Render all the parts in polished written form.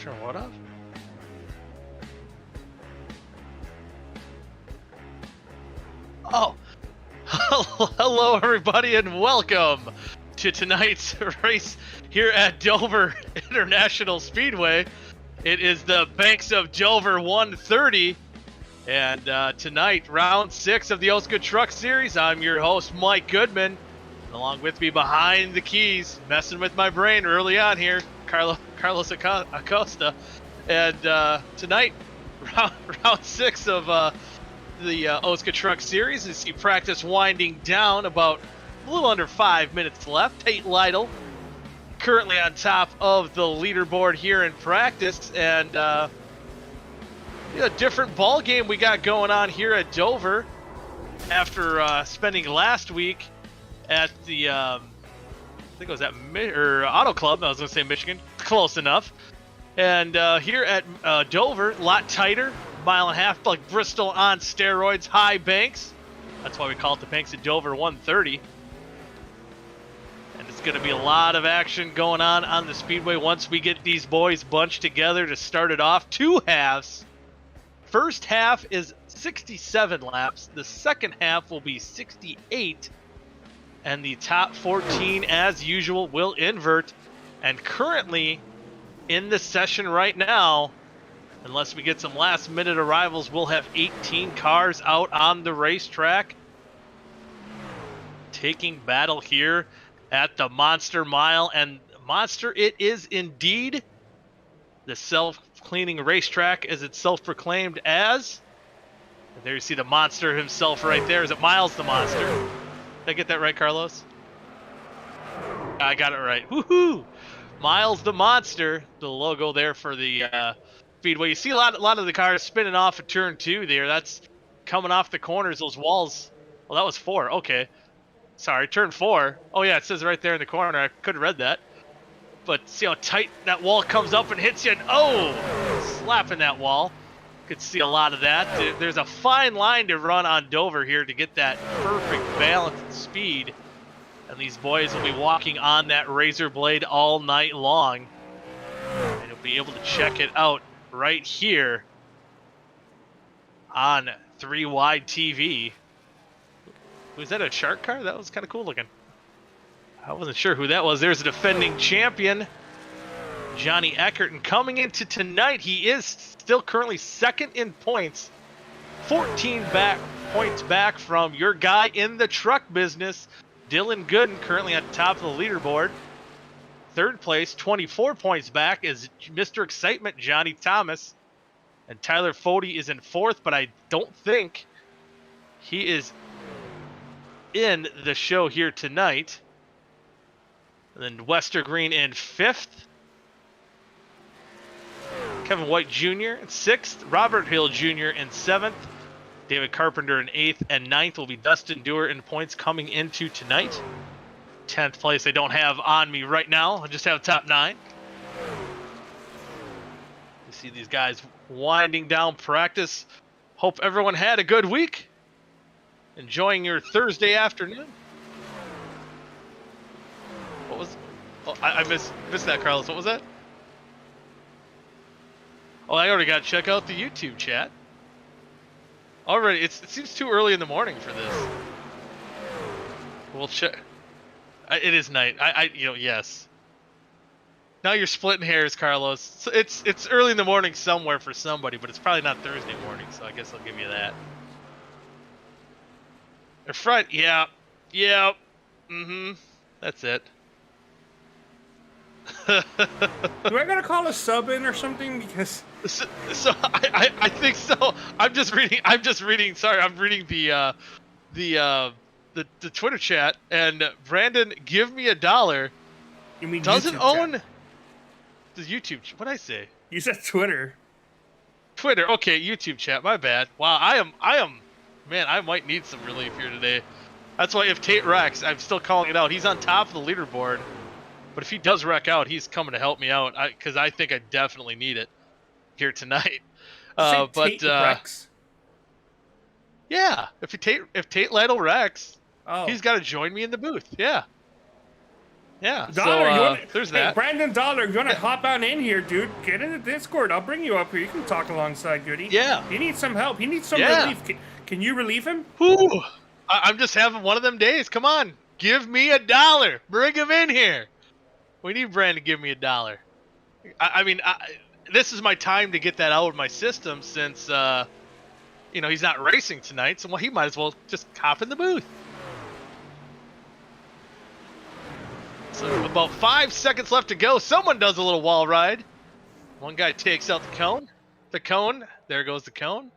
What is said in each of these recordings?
Turn what off? Oh, hello everybody and welcome to tonight's race here at Dover International Speedway. It is the Banks of Dover 130, and tonight, round 6 of the OSCA Truck Series. I'm your host, Mike Goodman. Along with me behind the keys, messing with my brain early on here, Carlos Acosta. And tonight, round 6 of the OSCA Truck Series. You see practice winding down, about a little under 5 minutes left. Tate Lytle currently on top of the leaderboard here in practice, and a different ball game we got going on here at Dover after spending last week at the I think it was at Auto Club. I was going to say Michigan, close enough. And here at Dover, a lot tighter, mile and a half, like Bristol on steroids, high banks. That's why we call it the Banks of Dover 130. And it's going to be a lot of action going on the speedway once we get these boys bunched together to start it off. 2 halves. First half is 67 laps. The second half will be 68. And the top 14, as usual, will invert. And currently, in the session right now, unless we get some last-minute arrivals, we'll have 18 cars out on the racetrack, taking battle here at the Monster Mile. And Monster, it is indeed the self-cleaning racetrack, as it's self-proclaimed as. And there you see the Monster himself right there. Is it Miles the Monster? Did I get that right, Carlos? I got it right. Woohoo! Miles the Monster, the logo there for the speedway. You see a lot of the cars spinning off of turn 2 there. That's coming off the corners, those walls. Well, that was 4. Okay. Sorry, turn 4. Oh, yeah, it says right there in the corner. I could have read that. But see how tight that wall comes up and hits you. And, oh, slapping that wall. Could see a lot of that. There's a fine line to run on Dover here to get that perfect balance and speed. And these boys will be walking on that razor blade all night long. And you'll be able to check it out right here on 3 Wide TV. Was that a shark car? That was kind of cool looking. I wasn't sure who that was. There's a defending champion, Johnny Eckert. And coming into tonight, he is still currently second in points. 14 points back from your guy in the truck business, Dylan Gooden, currently on top of the leaderboard. Third place, 24 points back, is Mr. Excitement, Johnny Thomas. And Tyler Fody is in 4th, but I don't think he is in the show here tonight. And then Wester Green in 5th. Kevin White Jr. in 6th. Robert Hill Jr. in 7th. David Carpenter in 8th, and 9th will be Dustin Dewar in points coming into tonight. 10th place I don't have on me right now. I just have top 9. You see these guys winding down practice. Hope everyone had a good week. Enjoying your Thursday afternoon. What was... Oh, I missed that, Carlos. What was that? Oh, I already got to check out the YouTube chat. Already, it seems too early in the morning for this. We'll check. It is night. Yes. Now you're splitting hairs, Carlos. So it's early in the morning somewhere for somebody, but it's probably not Thursday morning, so I guess I'll give you that. Or Friday, yeah. That's it. Do I gotta call a sub in or something? Because so I think so. I'm just reading. Sorry, I'm reading the Twitter chat, and Brandon, give me $1. you mean Doesn't YouTube own chat. the YouTube. What'd I say? You said Twitter. Twitter. Okay, YouTube chat. My bad. Wow, I am. Man, I might need some relief here today. That's why if Tate wrecks, I'm still calling it out. He's on top of the leaderboard. But if he does wreck out, he's coming to help me out, because I think I definitely need it here tonight. Tate wrecks? Yeah, if Tate Lytle wrecks, Oh. he's got to join me in the booth. Yeah. Yeah. Dollar, you So wanna, there's hey, that. Brandon Dollar, you want to hop on in here, dude? Get in the Discord. I'll bring you up here. You can talk alongside Goody. Yeah. He needs some help. He needs some Yeah. relief. Can you relieve him? Whew. I'm just having one of them days. Come on, give me $1. Bring him in here. We need Brand to give me $1. I mean, this is my time to get that out of my system since he's not racing tonight. So he might as well just hop in the booth. So about 5 seconds left to go. Someone does a little wall ride. One guy takes out the cone. The cone. There goes the cone.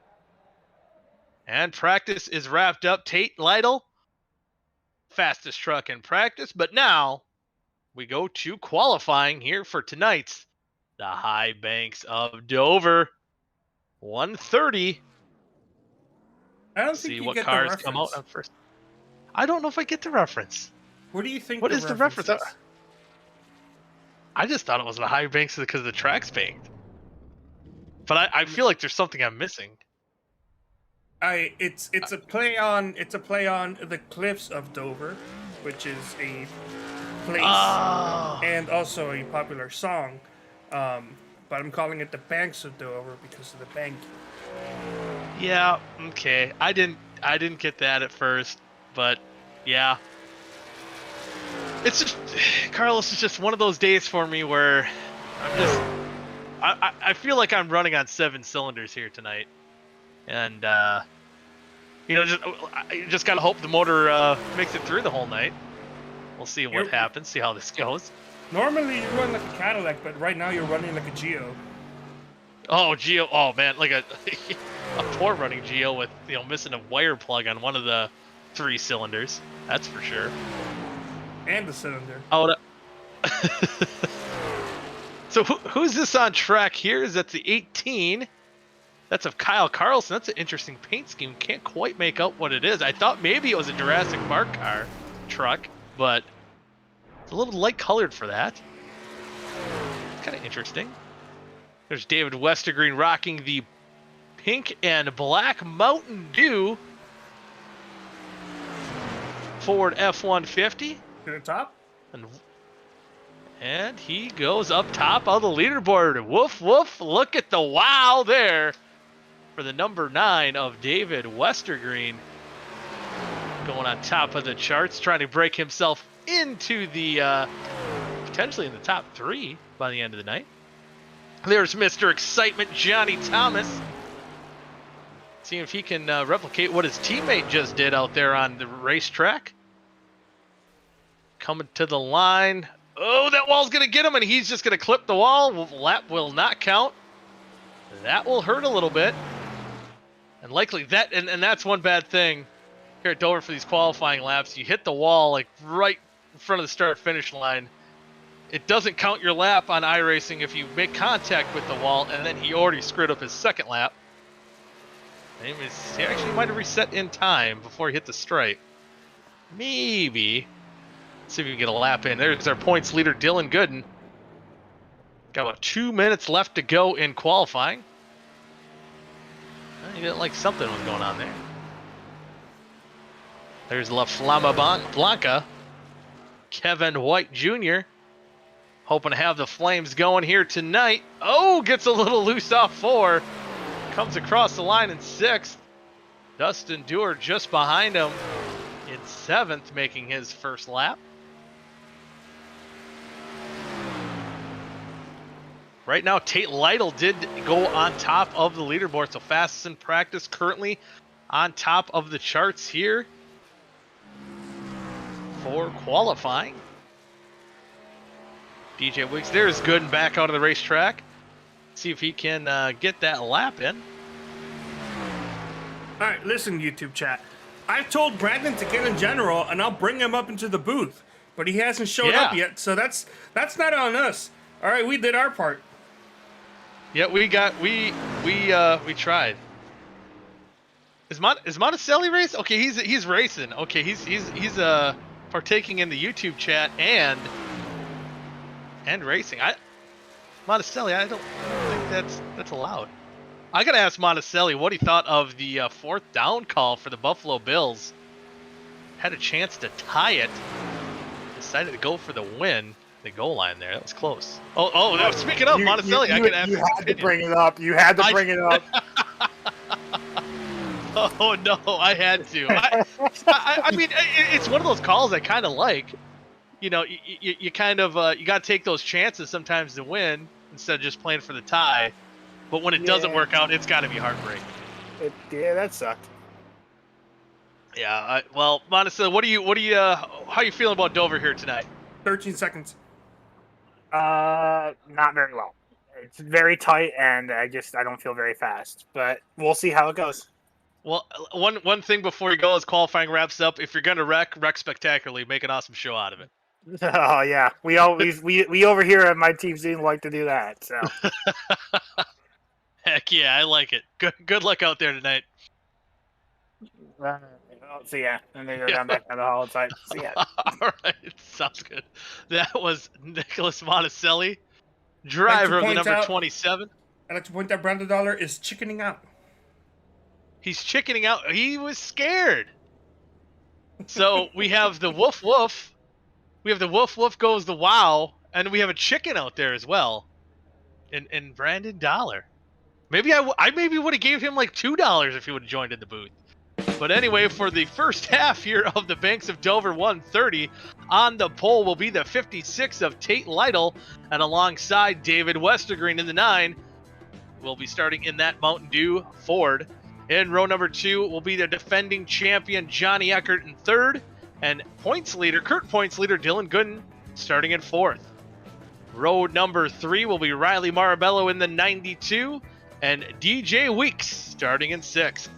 And practice is wrapped up. Tate Lytle, fastest truck in practice. But now we go to qualifying here for tonight's the High Banks of Dover. 130. I don't See think you what get cars the reference. come out first. I don't know if I get the reference. What do you think? What is the reference? is? I just thought it was the High Banks because the track's banked. But I feel like there's something I'm missing. It's a play on the cliffs of Dover, which is a place and also a popular song. But I'm calling it the Banks of Dover because of the bank. Yeah, okay. I didn't get that at first, but yeah. It's just, Carlos, is just one of those days for me where I feel like I'm running on 7 cylinders here tonight. And just gotta hope the motor makes it through the whole night. We'll see what happens, see how this goes. Normally you run like a Cadillac, but right now you're running like a Geo. Oh, Geo! Oh man, like a poor running Geo with missing a wire plug on one of the 3 cylinders. That's for sure. And the cylinder. Oh. So who's this on track here? Is that the 18? That's of Kyle Carlson. That's an interesting paint scheme. Can't quite make out what it is. I thought maybe it was a Jurassic Park truck, but it's a little light colored for that. It's kind of interesting. There's David Westergreen rocking the pink and black Mountain Dew Ford F-150. To the top? And he goes up top of the leaderboard. Woof, woof. Look at the wow there for the number 9 of David Westergreen. Going on top of the charts, trying to break himself into the, potentially in the top 3 by the end of the night. There's Mr. Excitement, Johnny Thomas. See if he can replicate what his teammate just did out there on the racetrack. Coming to the line. Oh, that wall's going to get him, and he's just going to clip the wall. Lap will not count. That will hurt a little bit. And likely that, and that's one bad thing here at Dover for these qualifying laps. You hit the wall like right in front of the start-finish line. It doesn't count your lap on iRacing if you make contact with the wall, and then he already screwed up his second lap. He actually might have reset in time before he hit the stripe. Maybe. Let's see if we can get a lap in. There's our points leader, Dylan Gooden. Got about 2 minutes left to go in qualifying. He didn't like something was going on there. There's La Flama Blanca. Kevin White Jr. Hoping to have the flames going here tonight. Oh, gets a little loose off 4. Comes across the line in 6th. Dustin Dewar just behind him in 7th, making his first lap. Right now, Tate Lytle did go on top of the leaderboard, so fastest in practice, currently on top of the charts here for qualifying. DJ Wiggs there's good and back out of the racetrack. See if he can get that lap in. All right, listen, YouTube chat. I've told Brandon to get in general, and I'll bring him up into the booth, but he hasn't showed up yet, so that's not on us. All right, we did our part. Yeah, we tried. Is Monticelli race? Okay, he's racing. Okay, he's partaking in the YouTube chat and racing. Monticelli, I don't think that's allowed. I gotta ask Monticelli what he thought of the 4th down call for the Buffalo Bills. Had a chance to tie it. The decided to go for the win. The goal line there. That was close. Oh, speaking of Monticelli, I can add You my had to opinion. bring it up. You had to bring it up. Oh no, I had to. I mean, it's one of those calls I kind of like. You know, you kind of you got to take those chances sometimes to win instead of just playing for the tie. But when it doesn't work out, it's got to be heartbreaking. Yeah, that sucked. Yeah. Well, Monticelli, how you feeling about Dover here tonight? 13 seconds. Not very well. It's very tight, and I don't feel very fast. But we'll see how it goes. Well, one thing before you go, as qualifying wraps up, if you're gonna wreck spectacularly, make an awesome show out of it. Oh yeah, we always we over here at my team seem like to do that. So Heck yeah, I like it. Good luck out there tonight. see ya, and then you're back down the hall side. See ya. All right, sounds good. That was Nicholas Monticelli, driver of the number 27. I'd like to point out Brandon Dollar is chickening out. He's chickening out. He was scared. So we have the woof woof. We have the woof woof goes the wow, and we have a chicken out there as well. And Brandon Dollar. Maybe I maybe would have gave him like $2 if he would have joined in the booth. But anyway, for the first half here of the Banks of Dover 130, on the pole will be the 56 of Tate Lytle, and alongside David Westergreen in the 9, will be starting in that Mountain Dew Ford. In row number 2 will be the defending champion Johnny Eckert in 3rd, and current points leader Dylan Gooden starting in 4th. Row number 3 will be Riley Marabello in the 92, and DJ Weeks starting in 6th.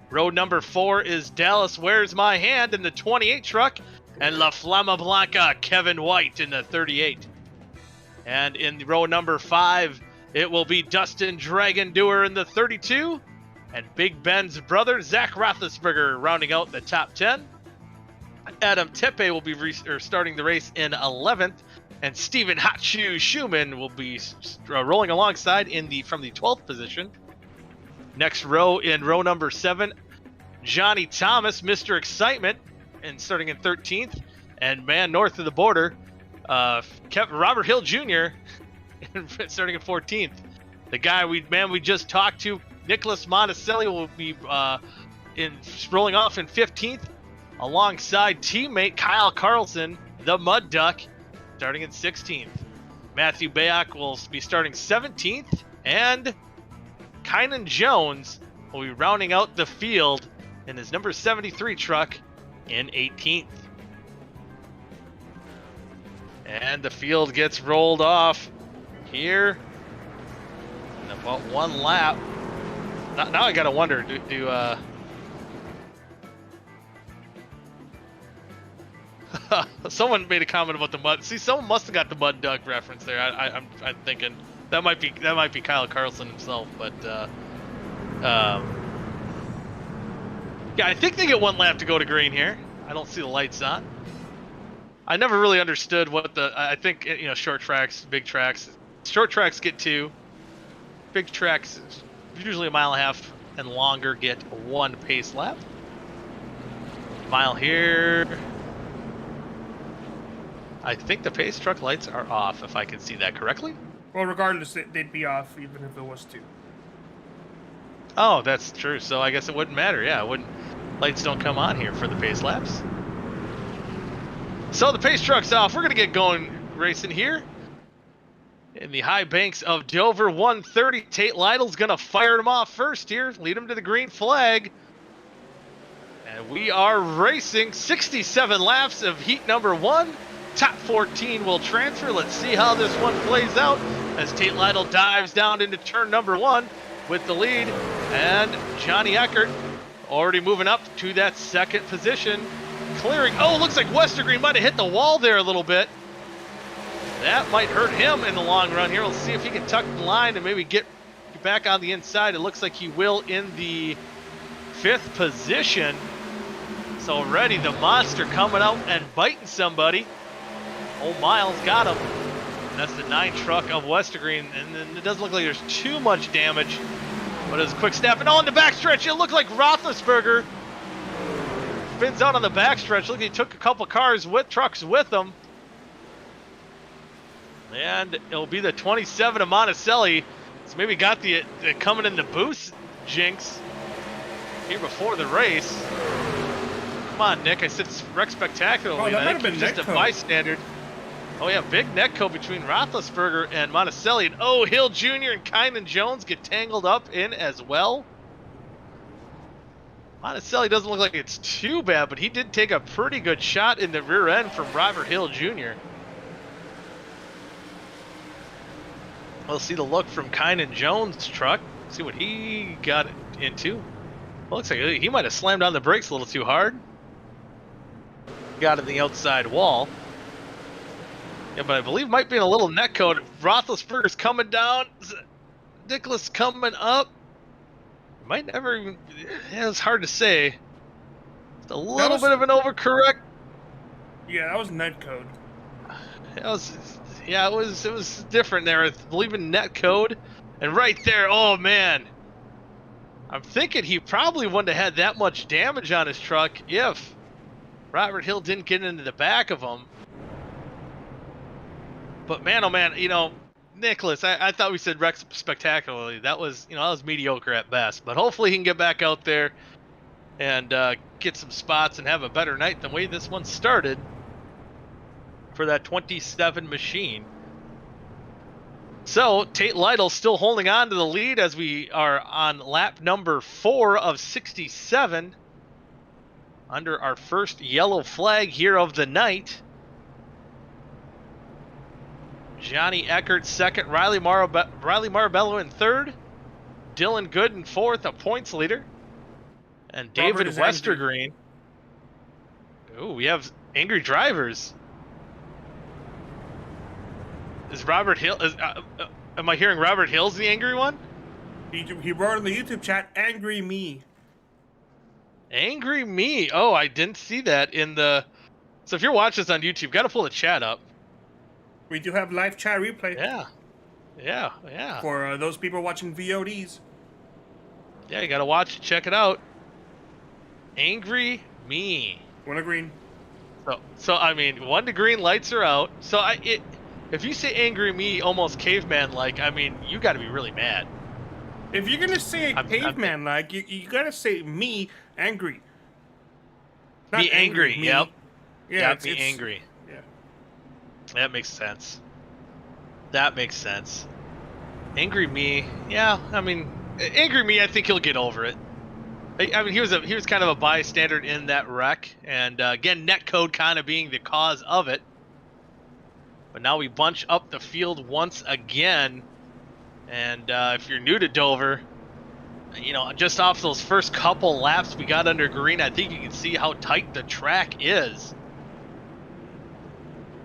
Row number 4 is Dallas Where's My Hand in the 28 truck, and La Flama Blanca Kevin White in the 38. And in row number 5, it will be Dustin Dragon Doer in the 32, and Big Ben's brother Zach Roethlisberger rounding out the top 10. Adam Tepe will be starting the race in 11th, and Stephen Hot Shoe Schumann will be rolling alongside from the 12th position. Next row, in row number 7, Johnny Thomas, Mr. Excitement, and starting in 13th, and man north of the border, Robert Hill Jr. starting in 14th. The guy we just talked to, Nicholas Monticelli, will be rolling off in 15th, alongside teammate Kyle Carlson, the Mud Duck, starting in 16th. Matthew Bayak will be starting 17th, and Kynan Jones will be rounding out the field in his number 73 truck in 18th. And the field gets rolled off here in about one lap. Now I gotta wonder, someone made a comment about the mud. See, someone must have got the Mud Duck reference there. I'm thinking that might be Kyle Carlson himself, but yeah, I think they get one lap to go to green here. I don't see the lights on. I never really understood what I think, short tracks, big tracks. Short tracks get 2. Big tracks, usually a mile and a half and longer, get 1 pace lap. Mile here. I think the pace truck lights are off, if I can see that correctly. Well, regardless, they'd be off even if it was 2. Oh, that's true. So I guess it wouldn't matter. Yeah, it wouldn't. Lights don't come on here for the pace laps. So the pace truck's off. We're gonna get going racing here in the high banks of Dover 130. Tate Lytle's gonna fire them off first here, lead them to the green flag, and we are racing 67 laps of heat number 1. Top 14 will transfer. Let's see how this one plays out as Tate Lytle dives down into turn number 1 with the lead, and Johnny Eckert already moving up to that 2nd position, clearing. Oh, looks like Westergreen might have hit the wall there a little bit. That might hurt him in the long run here. We'll see if he can tuck the line and maybe get back on the inside. It looks like he will in the 5th position. So already the monster coming out and biting somebody. Old Miles got him. And that's the 9 truck of Westergreen. And then it doesn't look like there's too much damage. But it's a quick snap. And on the backstretch, it looked like Roethlisberger spins out on the backstretch. Look, he took a couple trucks with him. And it'll be the 27 of Monticelli. So maybe got the coming in the boost jinx here before the race. Come on, Nick. I said wreck spectacularly. Oh, that I might think have he's been just a netcode. bystander. Oh, yeah, big netcode between Roethlisberger and Monticelli. And oh, Hill Jr. and Kynan Jones get tangled up in as well. Monticelli doesn't look like it's too bad, but he did take a pretty good shot in the rear end from Robert Hill Jr. We'll see the look from Kynan Jones' truck. See what he got into. Well, looks like he might have slammed on the brakes a little too hard. Got in the outside wall. Yeah, but I believe might be in a little netcode. Roethlisberger's coming down. Nicholas coming up. Might never even. Yeah, it's hard to say. It's a little bit of an overcorrect. Yeah, that was netcode. It was different there. I believe in netcode. And right there, oh man. I'm thinking he probably wouldn't have had that much damage on his truck if Robert Hill didn't get into the back of him. But man, oh man, Nicholas, I thought we said wrecked spectacularly. That was, that was mediocre at best. But hopefully he can get back out there and get some spots and have a better night than the way this one started for that 27 machine. So Tate Lytle still holding on to the lead as we are on lap number 4 of 67 under our first yellow flag here of the night. Johnny Eckert second, Riley Marabello in third, Dylan Good in fourth, a points leader, and David Westergreen. Ooh, we have angry drivers. Is Robert Hill? Am I hearing Robert Hill's the angry one? He wrote in the YouTube chat, "Angry me." Angry me. Oh, I didn't see that in the. So if you're watching this on YouTube, got to pull the chat up. We do have live chat replay. Yeah. For those people watching VODs. Yeah, you got to watch it, check it out. Angry me. One of green. So I mean, 1 to green, lights are out. So if you say angry me, almost caveman like, I mean, you got to be really mad. If you're gonna say caveman like, you gotta say me angry. Not be angry. Me. Yep. Yeah. Be angry. Yeah. That makes sense. Angry me. Yeah. I mean, angry me. I think he'll get over it. I mean, he was kind of a bystander in that wreck, and again, netcode kind of being the cause of it. But now we bunch up the field once again, and if you're new to Dover, just off those first couple laps we got under green, I think you can see how tight the track is,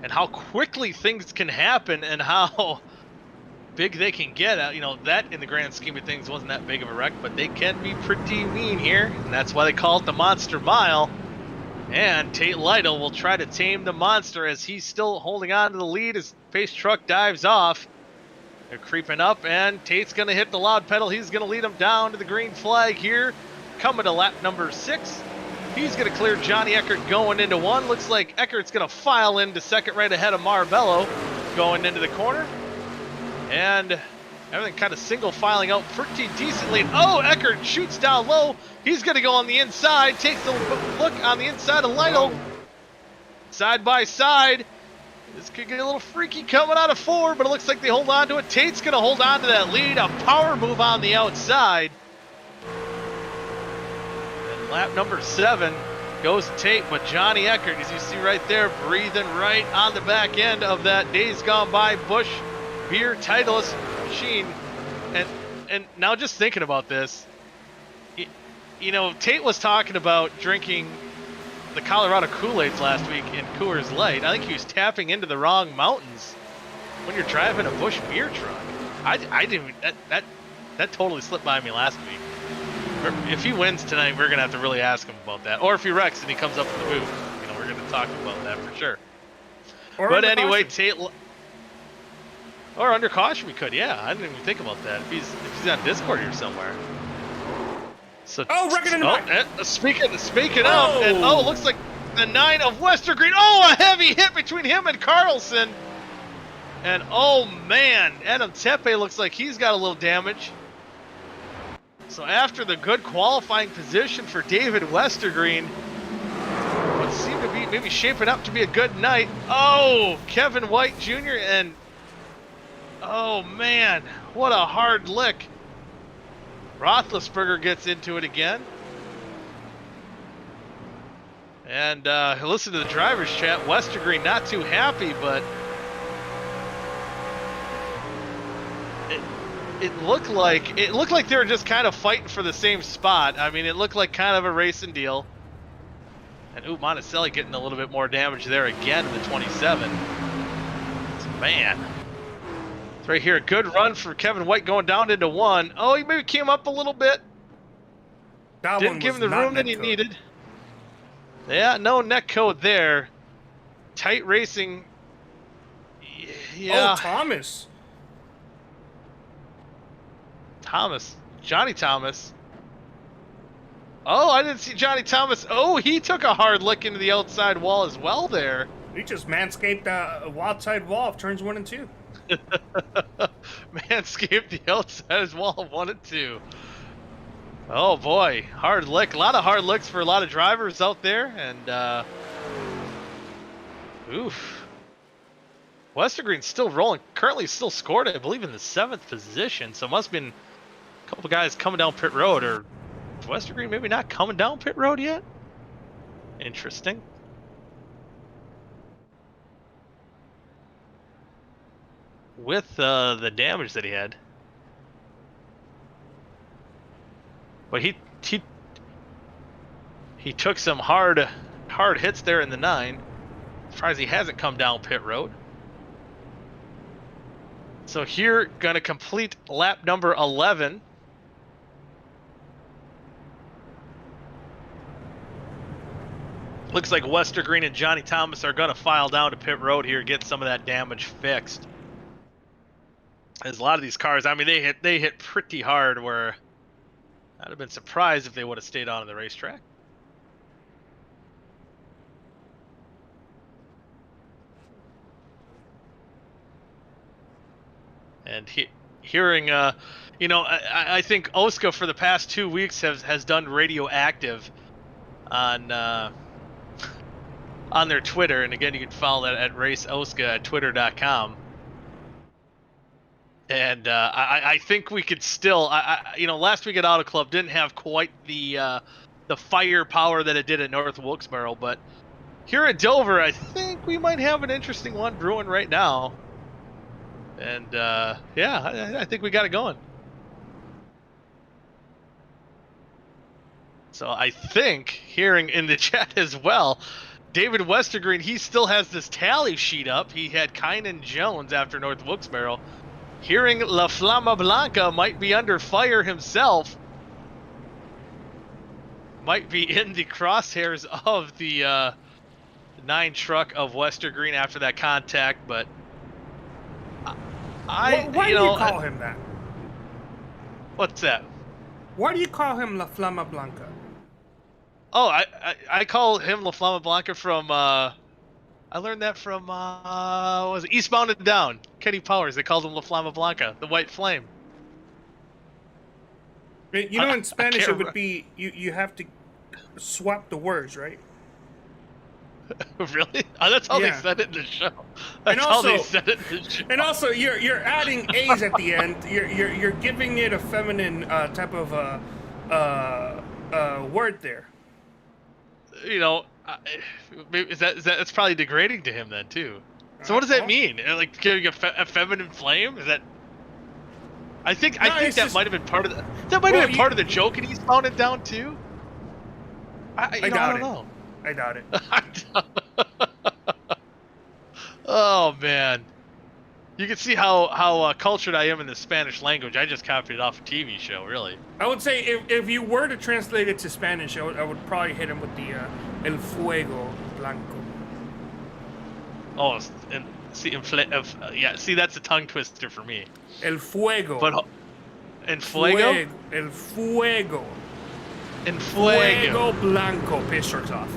and how quickly things can happen, and how big they can get. That in the grand scheme of things wasn't that big of a wreck, but they can be pretty mean here, and that's why they call it the Monster Mile. And Tate Lytle will try to tame the monster as he's still holding on to the lead as Pace Truck dives off. They're creeping up, and Tate's going to hit the loud pedal. He's going to lead them down to the green flag here. Coming to lap number 6. He's going to clear Johnny Eckert going into 1. Looks like Eckert's going to file into second right ahead of Marabello going into the corner. And everything kind of single filing out pretty decently. Oh, Eckert shoots down low. He's going to go on the inside. Takes a look on the inside of Lytle. Side by side. This could get a little freaky coming out of 4, but it looks like they hold on to it. Tate's going to hold on to that lead. A power move on the outside. And lap number 7 goes Tate, but Johnny Eckert, as you see right there, breathing right on the back end of that Days Gone By Busch Beer Titleist machine. And now just thinking about this, Tate was talking about drinking the Colorado Kool-Aids last week in Coors Light. I think he was tapping into the wrong mountains when you're driving a Busch beer truck. I didn't. That totally slipped by me last week. If he wins tonight, we're gonna have to really ask him about that. Or if he wrecks and he comes up in the booth, we're gonna talk about that for sure. But anyway, Tate. Or under caution we could, yeah. I didn't even think about that. If he's on Discord here somewhere. So, Wrecking in the nine. Speaking of, and looks like the 9 of Westergreen. Oh, a heavy hit between him and Carlson. And oh man, Adam Tepe looks like he's got a little damage. So after the good qualifying position for David Westergreen, what seemed to be maybe shaping up to be a good night. Oh, Kevin White Jr. and oh man, what a hard lick. Roethlisberger gets into it again. And listen to the driver's chat. Westergreen not too happy, but it looked like they were just kind of fighting for the same spot. I mean, it looked like kind of a racing deal. And Monticelli getting a little bit more damage there again in the 27. Man. It's right here, a good run for Kevin White going down into 1. Oh, he maybe came up a little bit. Didn't give him the room that he needed. Yeah, no neck code there. Tight racing. Yeah. Oh, Thomas. Johnny Thomas. Oh, I didn't see Johnny Thomas. Oh, he took a hard lick into the outside wall as well there. He just manscaped a outside wall of turns 1 and 2. Manscaped the outside wall of 1 and 2. Oh boy, hard lick. A lot of hard licks for a lot of drivers out there, and oof. Westergreen's still rolling. Currently still scored, I believe, in the 7th position. So it must have been a couple guys coming down pit road, or Westergreen maybe not coming down pit road yet. Interesting. With the damage that he had. But he took some hard hits there in the 9. Surprised he hasn't come down pit road. So here, gonna complete lap number 11. Looks like Westergreen and Johnny Thomas are gonna file down to pit road here, get some of that damage fixed. As a lot of these cars, I mean, they hit pretty hard, where I'd have been surprised if they would have stayed on the racetrack. And hearing, you know, I think OSCA for the past 2 weeks has done radioactive on their Twitter, and again, you can follow that at RaceOSCA at twitter.com. And I think we could still, you know, last week at Auto Club didn't have quite the firepower that it did at North Wilkesboro, but here at Dover, I think we might have an interesting one brewing right now. And yeah, I think we got it going. So I think, hearing in the chat as well, David Westergreen, he still has this tally sheet up. He had Kynan Jones after North Wilkesboro. Hearing La Flama Blanca might be under fire himself. Might be in the crosshairs of the 9 truck of Westergreen after that contact, but Why do you call him that? What's that? Why do you call him La Flama Blanca? Oh, I call him La Flama Blanca from I learned that from what was it? Eastbound and Down. Kenny Powers, they called him La Flama Blanca, the white flame. You know, in Spanish it would be you have to swap the words, right? Really? Oh, that's how they said it in the show. That's how they said it in the show. And also, you're adding A's at the end. You're giving it a feminine type of word there. You know, that's probably degrading to him then too. So what does that mean? Like giving a feminine flame? Is that? I think that might have been part of the part of the joke in Eastbound and Down too. I don't know. I doubt it. Oh man, you can see how cultured I am in the Spanish language. I just copied it off a TV show, really. I would say if you were to translate it to Spanish, I would probably hit him with the El Fuego Blanco. Oh, and see, yeah, see, that's a tongue twister for me. El Fuego. But and Fuego? El Fuego. and flag. Fuego Blanco. Pace truck's off.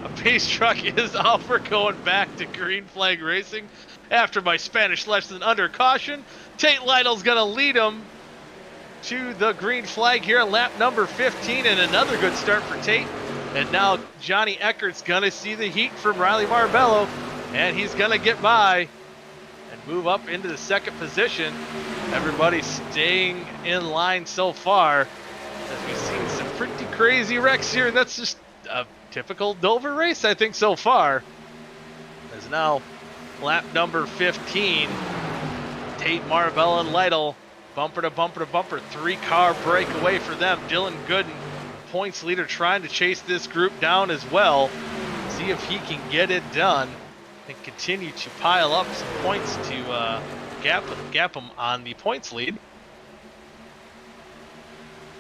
A pace truck is off. We're going back to green flag racing after my Spanish lesson under caution. Tate Lytle's going to lead him to the green flag here on lap number 15, and another good start for Tate. And now Johnny Eckert's going to see the heat from Riley Marbello, and he's going to get by and move up into the second position. Everybody staying in line so far, as we've seen some pretty crazy wrecks here, and that's just a typical Dover race, I think, so far. As now lap number 15, Tate, Marbello, and Lytle, bumper to bumper to bumper, 3-car breakaway for them. Dylan Gooden, points leader, trying to chase this group down as well, see if he can get it done and continue to pile up some points to gap him on the points lead.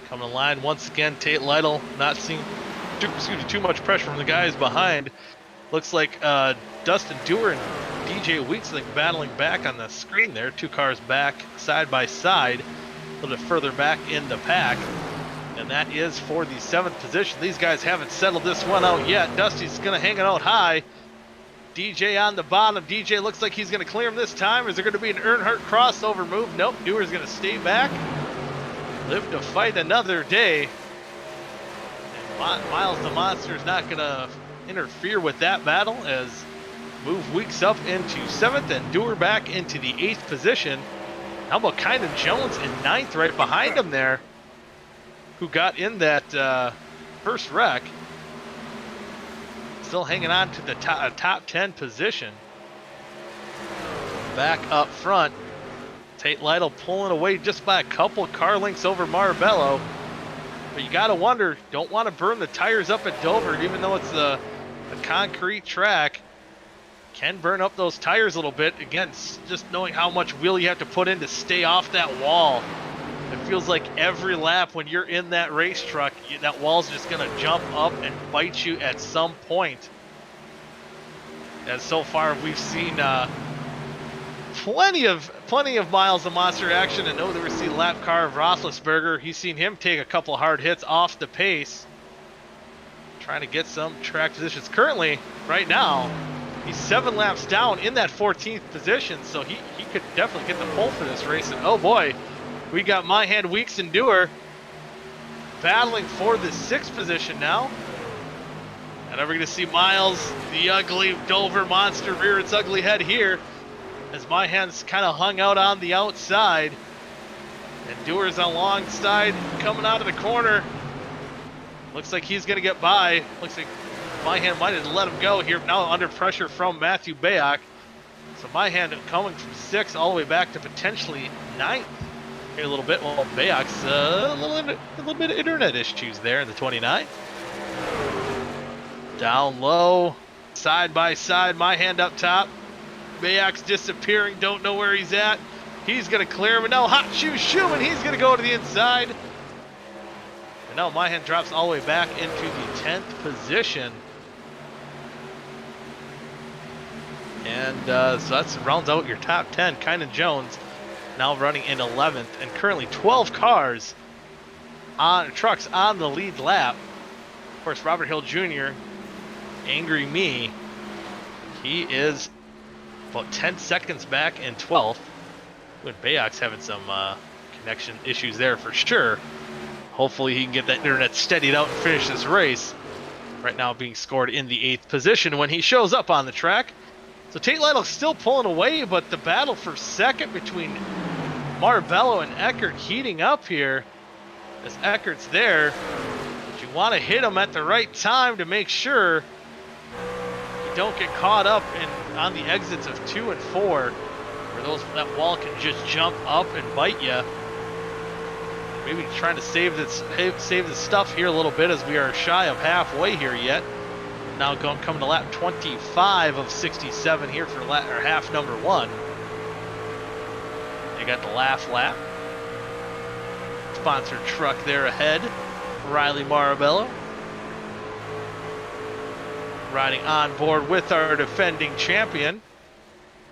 Coming in line once again, Tate Lytle, not seeing too much pressure from the guys behind. Looks like Dustin Dewar and DJ Weeksling battling back on the screen there. 2 cars back, side by side, a little bit further back in the pack. And that is for the 7th position. These guys haven't settled this one out yet. Dusty's going to hang it out high. DJ on the bottom. DJ looks like he's going to clear him this time. Is there going to be an Earnhardt crossover move? Nope. Dewar's going to stay back. Live to fight another day. And Miles the Monster is not going to interfere with that battle, as move Weeks up into 7th and Dewar back into the 8th position. How about Kynan Jones in 9th right behind him there, who got in that first wreck. Still hanging on to the top 10 position. Back up front, Tate Lytle pulling away just by a couple car lengths over Marbello. But you got to wonder, don't want to burn the tires up at Dover, even though it's a concrete track. Can burn up those tires a little bit. Again, just knowing how much wheel you have to put in to stay off that wall. It feels like every lap when you're in that race truck, that wall's just going to jump up and bite you at some point. As so far we've seen plenty of Miles the Monster action. And over there we see lap car of Roethlisberger. He's seen him take a couple hard hits off the pace, trying to get some track positions. Currently, right now, he's 7 laps down in that 14th position, so he could definitely get the pole for this race. And oh boy, we got Myhan, Weeks, and Dewar battling for the 6th position now. And we're going to see Miles, the ugly Dover Monster, rear its ugly head here, as Myhan's kind of hung out on the outside. And Dewar's alongside, coming out of the corner. Looks like he's going to get by. Looks like Myhan might have let him go here. Now under pressure from Matthew Bayak. So Myhan coming from 6th all the way back to potentially 9th. A little bit. Well, Bayak's a little bit of internet issues there in the 29th. Down low, side by side, Myhan up top. Bayak's disappearing, don't know where he's at. He's going to clear him, and now Hot Shoe Schumann, he's going to go to the inside. And now Myhan drops all the way back into the 10th position. And so that rounds out your top 10. Kynan Jones now running in 11th, and currently 12 cars trucks on the lead lap. Of course, Robert Hill Jr., Angry Me, he is about 10 seconds back in 12th. When Bayak's having some connection issues there for sure. Hopefully he can get that internet steadied out and finish this race. Right now being scored in the 8th position when he shows up on the track. So Tate Lytle still pulling away, but the battle for second between Marbello and Eckert heating up here. As Eckert's there, but you want to hit him at the right time to make sure you don't get caught up on the exits of 2 and 4, where that wall can just jump up and bite you. Maybe trying to save the stuff here a little bit, as we are shy of halfway here yet. Now coming to lap 25 of 67 here for half number 1. You got the laugh lap. Sponsored truck there ahead. Riley Marbello riding on board with our defending champion.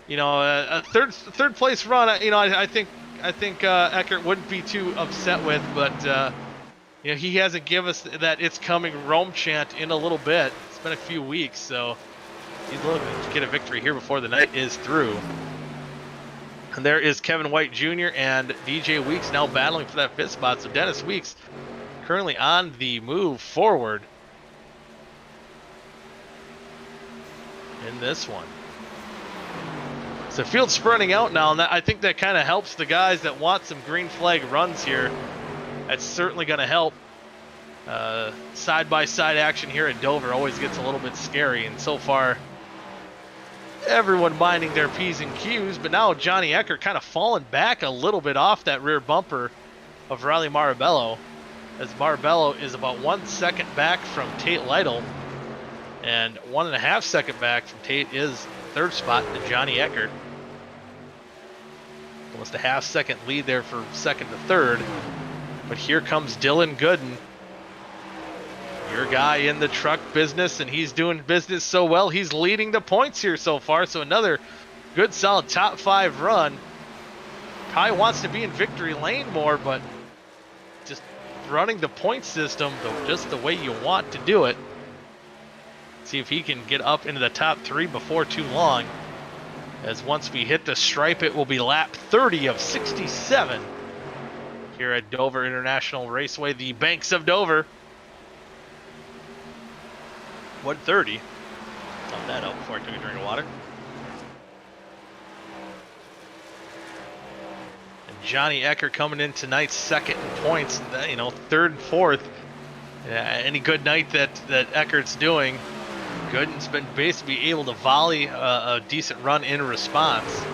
You know, a third place run. You know, I think Eckert wouldn't be too upset with, but You know, he hasn't given us that "It's Coming" Rome chant in a little bit. It's been a few weeks, so he's looking to get a victory here before the night is through. And there is Kevin White Jr. and DJ Weeks now battling for that 5th spot. So Dennis Weeks currently on the move forward in this one. So field's spreading out now, and I think that kind of helps the guys that want some green flag runs here. That's certainly going to help. Side-by-side action here at Dover always gets a little bit scary, and so far everyone minding their P's and Q's, but now Johnny Eckert kind of falling back a little bit off that rear bumper of Riley Marabello, as Marabello is about 1 second back from Tate Lytle, and 1.5 seconds back from Tate is 3rd spot to Johnny Eckert. Almost a half-second lead there for 2nd to 3rd. But here comes Dylan Gooden, your guy in the truck business, and he's doing business so well, he's leading the points here so far. So another good, solid top 5 run. Probably wants to be in victory lane more, but just running the point system just the way you want to do it. See if he can get up into the top 3 before too long, as once we hit the stripe, it will be lap 30 of 67 here at Dover International Raceway, the banks of Dover. 130. Thumb that up before I took a drink of water. And Johnny Eckert coming in tonight 2nd in points, 3rd and 4th. Any good night that Eckert's doing, Gooden's been basically able to volley a decent run in response.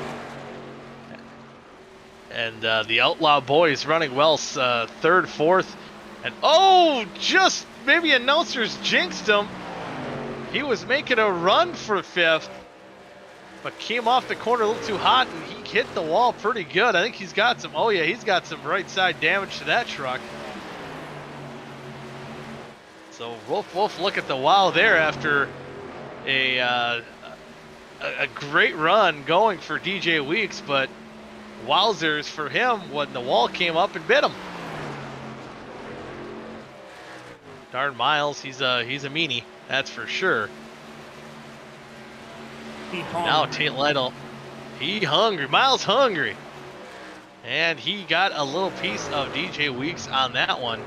And the Outlaw boys running well, 3rd, 4th. And just maybe announcers jinxed him. He was making a run for 5th, but came off the corner a little too hot, and he hit the wall pretty good. I think he's got some, he's got some right side damage to that truck. So Wolf look at the wow there after a great run going for DJ Weeks, but wowzers for him when the wall came up and bit him. Darn Miles, he's a meanie, that's for sure. Now Tate Lytle, he hungry, Miles hungry. And he got a little piece of DJ Weeks on that one.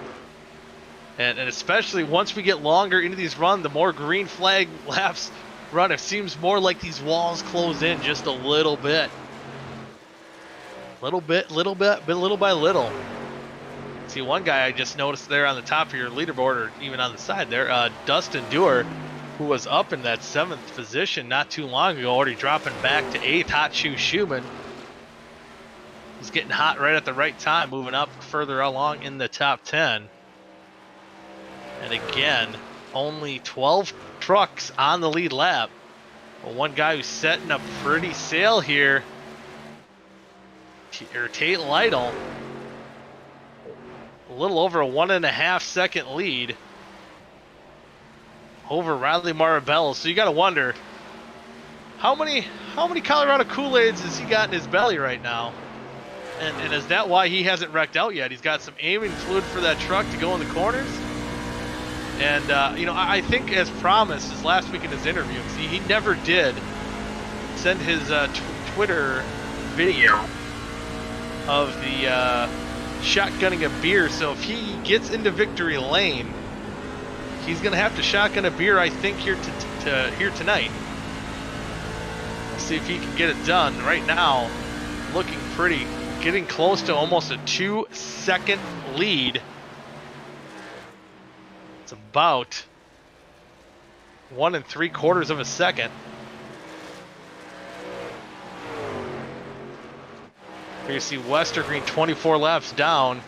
And especially once we get longer into these runs, the more green flag laps run, it seems more like these walls close in just a little bit. Little by little. See, one guy I just noticed there on the top of your leaderboard, or even on the side there, Dustin Dewar, who was up in that 7th position not too long ago, already dropping back to 8th. Hot Shoe Schumann was getting hot right at the right time, moving up further along in the top 10. And again, only 12 trucks on the lead lap. But one guy who's setting a pretty sail here, Tate Lytle, a little over a 1.5 second lead over Riley Marabello. So you got to wonder, how many Colorado Kool-Aids has he got in his belly right now? And is that why he hasn't wrecked out yet? He's got some aiming fluid for that truck to go in the corners. And, I think as promised, as last week in his interview, he never did send his Twitter video of the shotgunning a beer. So if he gets into victory lane, he's going to have to shotgun a beer, I think, here tonight. We'll see if he can get it done. Right now, looking pretty, getting close to almost a 2-second lead. It's about 1 3/4 seconds. Here you see Westergreen 24 laps down.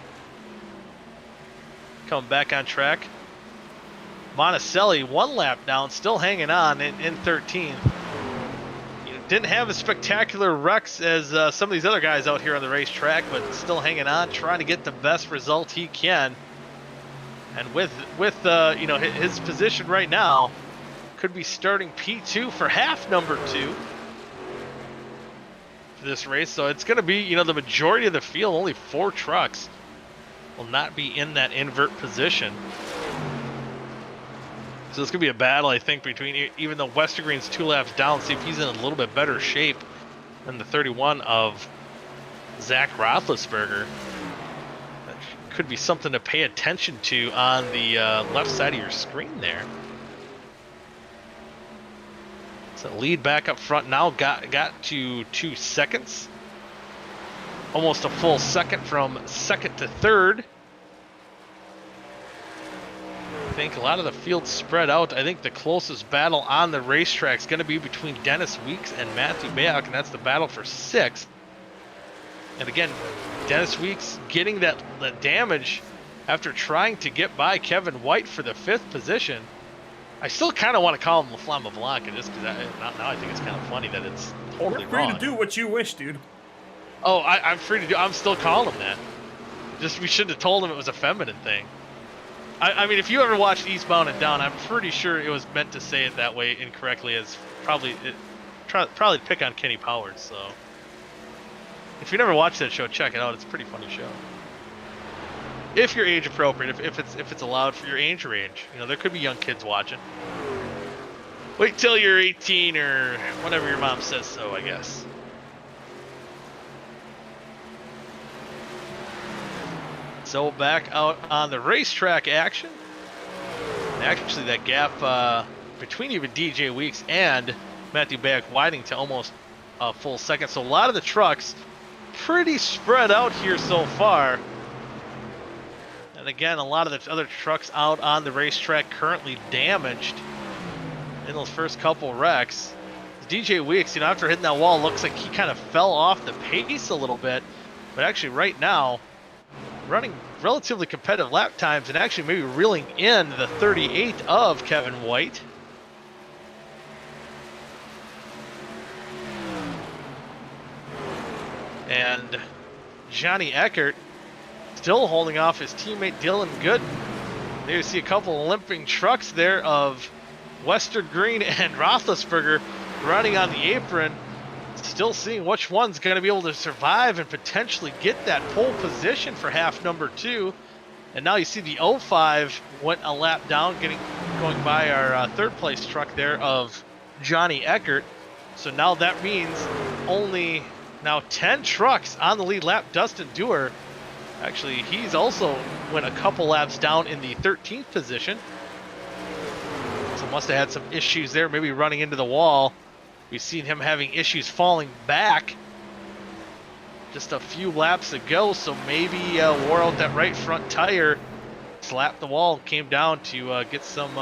Coming back on track. Monticelli 1 lap down, still hanging on in 13th. Didn't have as spectacular wrecks as some of these other guys out here on the racetrack, but still hanging on, trying to get the best result he can. And with his position right now, could be starting P2 for half number 2 for this race. So it's going to be, the majority of the field, only 4 trucks will not be in that invert position. So it's going to be a battle, I think, between, even though Westergreen's 2 laps down, see if he's in a little bit better shape than the 31 of Zach Roethlisberger. That could be something to pay attention to on the left side of your screen there. So lead back up front now got to 2 seconds. Almost a full second from second to third. I think a lot of the field spread out. I think the closest battle on the racetrack is going to be between Dennis Weeks and Matthew Bayok, and that's the battle for 6th. And again, Dennis Weeks getting that damage after trying to get by Kevin White for the 5th position. I still kind of want to call him La Flamma Blanca just because now I think it's kind of funny that it's totally You're free wrong. to do what you wish, dude. Oh, I'm free to do. I'm still calling him that. Just we should have told him it was a feminine thing. I mean, if you ever watched Eastbound and Down, I'm pretty sure it was meant to say it that way incorrectly, as probably to pick on Kenny Powers. So if you never watched that show, check it out. It's a pretty funny show. If you're age appropriate, if it's allowed for your age range, you know, there could be young kids watching. Wait till you're 18 or whenever your mom says so, I guess. So back out on the racetrack action. And actually, that gap between even DJ Weeks and Matthew Bayek widening to almost a full second. So a lot of the trucks pretty spread out here so far. And again, a lot of the other trucks out on the racetrack currently damaged in those first couple wrecks. DJ Weeks, you know, after hitting that wall, looks like he kind of fell off the pace a little bit. But actually right now, running relatively competitive lap times and actually maybe reeling in the 38 of Kevin White. And Johnny Eckert still holding off his teammate Dylan Gooden. There you see a couple of limping trucks there of Westergreen and Roethlisberger running on the apron. Still seeing which one's going to be able to survive and potentially get that pole position for half number 2. And now you see the 05 went a lap down, going by our 3rd place truck there of Johnny Eckert. So now that means only now 10 trucks on the lead lap. Dustin Dewar, actually, he's also went a couple laps down in the 13th position. So must have had some issues there, maybe running into the wall. We've seen him having issues falling back just a few laps ago, so maybe wore out that right front tire, slapped the wall, came down to get some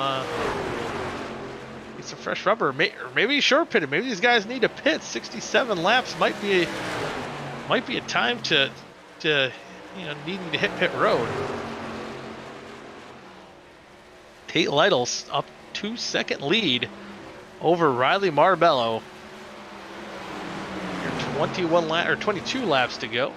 fresh rubber, or maybe short pitted. Maybe these guys need to pit. 67 laps might be a time to needing to hit pit road. Tate Lytle's up 2-second lead over Riley Marbello. 22 laps to go.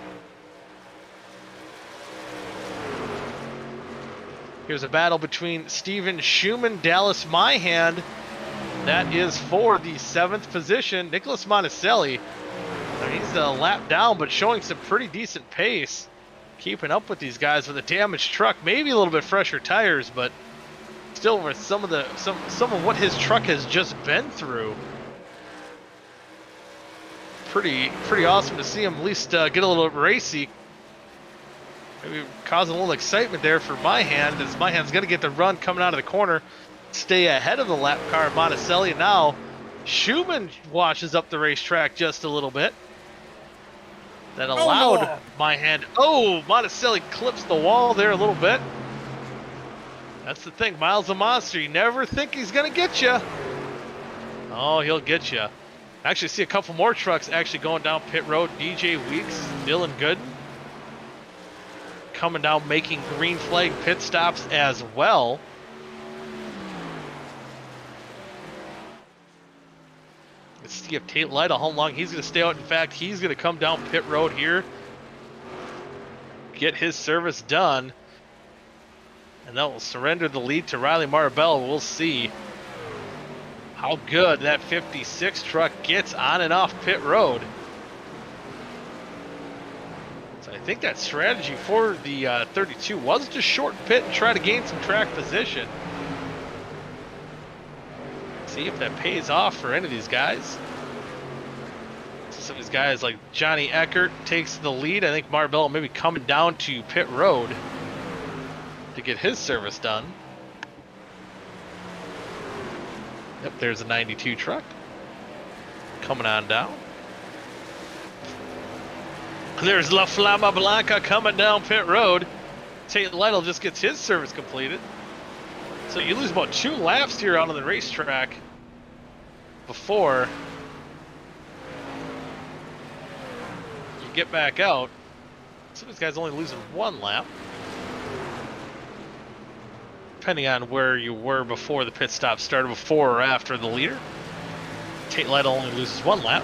Here's a battle between Steven Schumann, Dallas Myhand. That is for the 7th position. Nicholas Monticelli, he's a lap down, but showing some pretty decent pace. Keeping up with these guys with a damaged truck, maybe a little bit fresher tires, but still with some of what his truck has just been through. Pretty awesome to see him at least get a little racy. Maybe causing a little excitement there for Myhand, as Myhand's going to get the run coming out of the corner, stay ahead of the lap car of Monticelli. Now Schumann washes up the racetrack just a little bit. That allowed Myhand. Oh, Monticelli clips the wall there a little bit. That's the thing, Miles a monster. You never think he's going to get you. Oh, he'll get you. Actually see a couple more trucks actually going down pit road. DJ Weeks, Dylan Gooden coming down, making green flag pit stops as well. Let's see if Tate Lytle, how long he's going to stay out. In fact, he's going to come down pit road here, get his service done, and that will surrender the lead to Riley Marbello. We'll see how good that 56 truck gets on and off pit road. So I I think that strategy for the 32 was to short pit and try to gain some track position. See if that pays off for any of these guys. Some of these guys like Johnny Eckert takes the lead. I think Marbella maybe coming down to pit road to get his service done. Yep, there's a 92 truck coming on down. There's La Flama Blanca coming down pit road. Tate Lytle just gets his service completed. So you lose about 2 laps here out on the racetrack before you get back out. Some of these guys only losing 1 lap. Depending on where you were before the pit stop started, before or after the leader. Tate Lytle only loses 1 lap.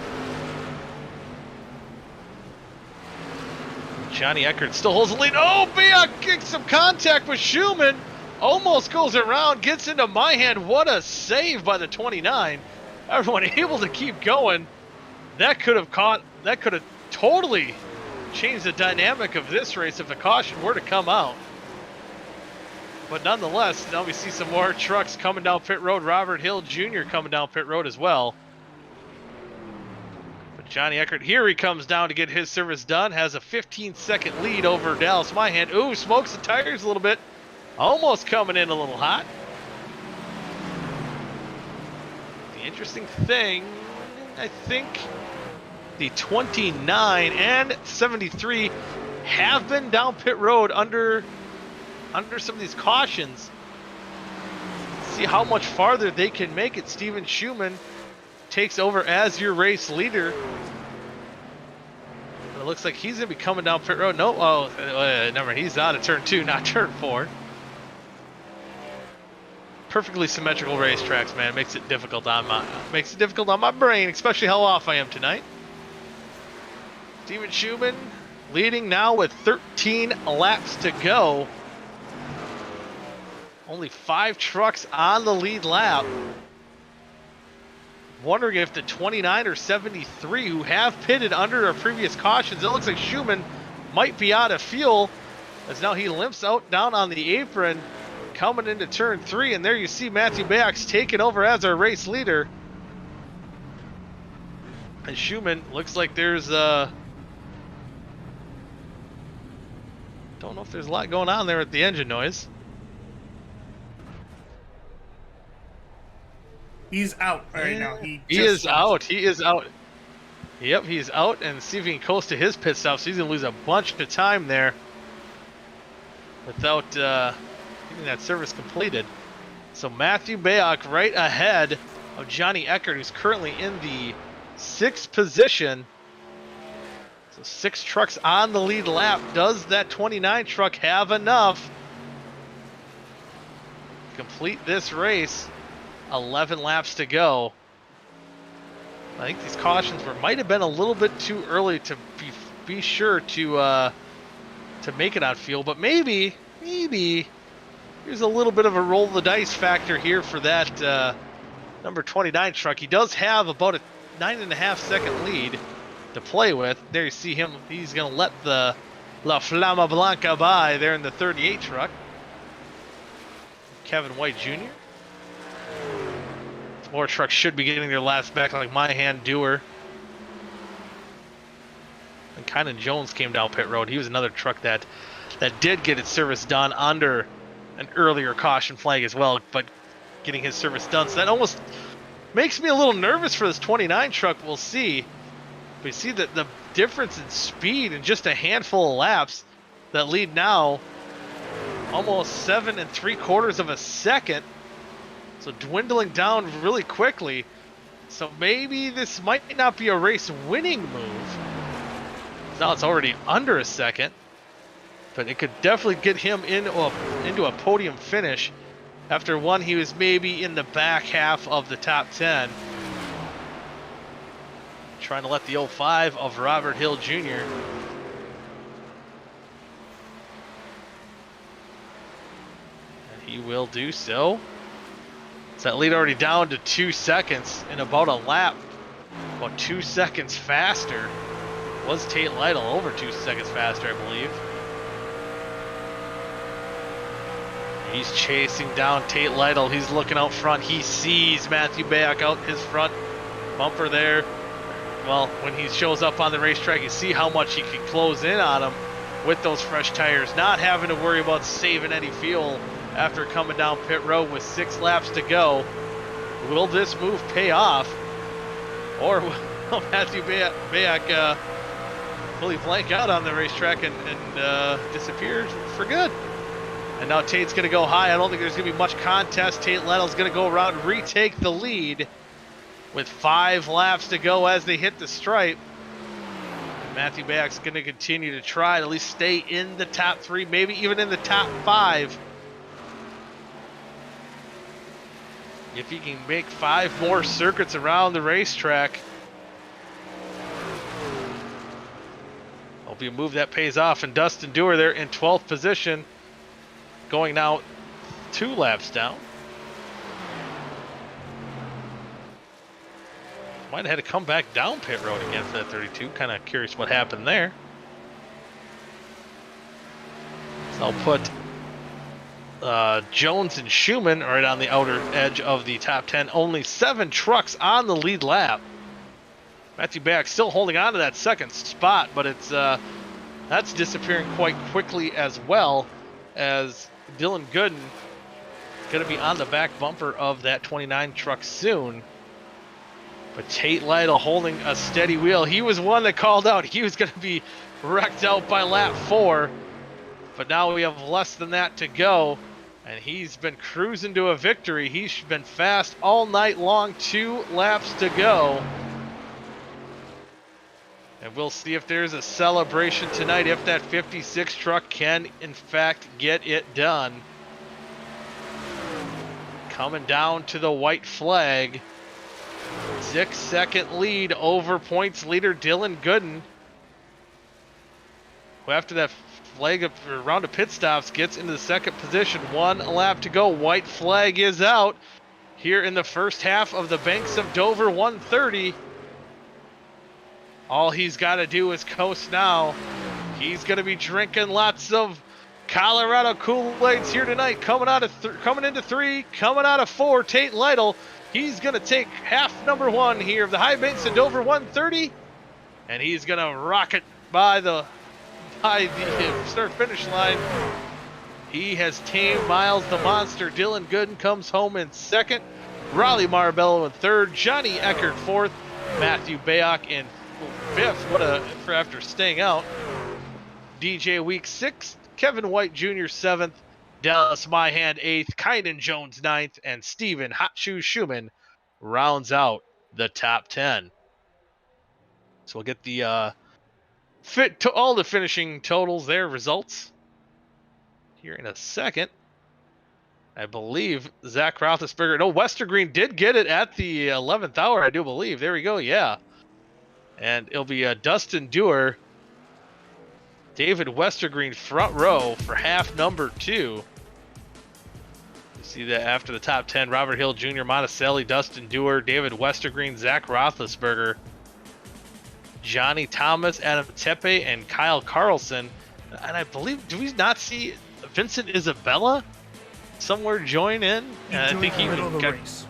Johnny Eckert still holds the lead. Oh, Biak kicks some contact with Schumann. Almost goes around, gets into my hand. What a save by the 29. Everyone able to keep going. That could have totally changed the dynamic of this race if a caution were to come out. But nonetheless, now we see some more trucks coming down pit road. Robert Hill Jr. coming down pit road as well. But Johnny Eckert, here he comes down to get his service done. Has a 15-second lead over Dallas Myhand. Ooh, smokes the tires a little bit. Almost coming in a little hot. The interesting thing, I think the 29 and 73 have been down pit road under some of these cautions. See how much farther they can make it. Steven Schumann takes over as your race leader. And it looks like he's going to be coming down pit road. No, never mind. He's out of turn 2, not turn 4. Perfectly symmetrical racetracks, man. Makes it difficult on my brain, especially how off I am tonight. Steven Schumann leading now with 13 laps to go. Only 5 trucks on the lead lap. Wondering if the 29 or 73 who have pitted under our previous cautions, it looks like Schumann might be out of fuel as now he limps out down on the apron coming into turn 3, and there you see Matthew Bax taking over as our race leader. And Schumann looks like there's don't know if there's a lot going on there with the engine noise. He's out right now. He is out. He is out. Yep, he's out, and see if he can coast to his pit stop. So he's going to lose a bunch of time there without getting that service completed. So Matthew Bayak right ahead of Johnny Eckert, who's currently in the 6th position. So 6 trucks on the lead lap. Does that 29 truck have enough to complete this race? 11 laps to go. I think these cautions might have been a little bit too early to be sure to make it on fuel, but maybe here's a little bit of a roll of the dice factor here for that number 29 truck. He does have about a 9.5 second lead to play with. There you see him. He's going to let the La Flama Blanca by there in the 38 truck. Kevin White Jr. More trucks should be getting their laps back, like my hand Dewar. And Kynan Jones came down pit road. He was another truck that did get its service done under an earlier caution flag as well, but getting his service done. So that almost makes me a little nervous for this 29 truck. We'll see. We see that the difference in speed in just a handful of laps that lead now almost 7 3/4 of a second. So dwindling down really quickly. So maybe this might not be a race winning move. Now it's already under a second. But it could definitely get him into a podium finish after one he was maybe in the back half of the top 10. Trying to let the 05 of Robert Hill Jr. And he will do so. So that lead already down to 2 seconds in about a lap. About 2 seconds faster Was Tate Lytle over 2 seconds faster, I believe. He's chasing down Tate Lytle. He's looking out front. He sees Matthew Bayak out his front bumper there. Well, when he shows up on the racetrack, you see how much he can close in on him with those fresh tires, not having to worry about saving any fuel after coming down pit road with 6 laps to go. Will this move pay off? Or will Matthew Bayak fully blank out on the racetrack and disappear for good? And now Tate's going to go high. I don't think there's going to be much contest. Tate Lytle's going to go around and retake the lead with 5 laps to go as they hit the stripe. And Matthew Bayak's going to continue to try to at least stay in the top 3, maybe even in the top 5. If he can make 5 more circuits around the racetrack, hope you move that pays off. And Dustin Dewar there in 12th position, going now 2 laps down. Might have had to come back down pit road again for that 32. Kind of curious what happened there. So I'll put Jones and Schumann right on the outer edge of the top 10. Only 7 trucks on the lead lap. Matthew Bayak still holding on to that second spot, but it's that's disappearing quite quickly as well, as Dylan Gooden going to be on the back bumper of that 29 truck soon. But Tate Lytle holding a steady wheel. He was one that called out he was going to be wrecked out by lap 4. But now we have less than that to go. And he's been cruising to a victory. He's been fast all night long. 2 laps to go. And we'll see if there's a celebration tonight, if that 56 truck can, in fact, get it done. Coming down to the white flag. 6-second lead over points leader Dylan Gooden, who after that flag of round of pit stops gets into the second position. 1 lap to go. White flag is out here in the first half of the Banks of Dover 130. All he's got to do is coast now. He's going to be drinking lots of Colorado Kool-Aids here tonight. Coming into 3, coming out of 4, Tate Lytle. He's going to take half number 1 here of the High Banks of Dover 130, and he's going to rock it by the start finish line. He has tamed Miles the Monster. Dylan Gooden comes home in 2nd. Raleigh Marbello in 3rd. Johnny Eckert 4th. Matthew Bayak in 5th. For after staying out. DJ Week 6th. Kevin White Jr. 7th. Dallas Myhand 8th, Kynan Jones 9th, and Steven Hot Shoes Schumann rounds out the top 10. So we'll get the all the finishing totals there, results here in a second. I believe Zach Roethlisberger. No, Westergreen did get it at the 11th hour, I do believe. There we go, yeah. And it'll be Dustin Dewar, David Westergreen front row for half number 2. See that after the top 10, Robert Hill Jr., Monticelli, Dustin Dewar, David Westergreen, Zach Roethlisberger, Johnny Thomas, Adam Tepe, and Kyle Carlson. And I believe, do we not see Vincent Isabella somewhere join in? And I think he middle of the got race.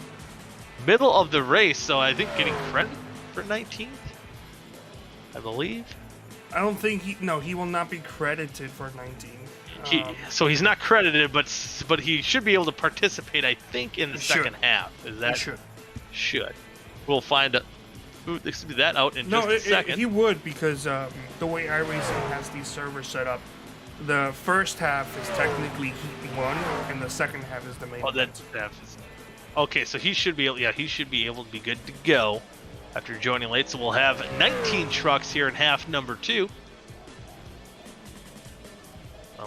Middle of the race, so I think getting credit for 19th, I believe. I don't think he will not be credited for 19. So he's not credited, but he should be able to participate, I think, in the second half. Is that should? We'll find that out in just a second. He would, because the way iRacing has these servers set up, the first half is technically Heat 1, and the second half is the main. Okay, so he should be able. Yeah, he should be able to be good to go after joining late. So we'll have 19 trucks here in half number 2.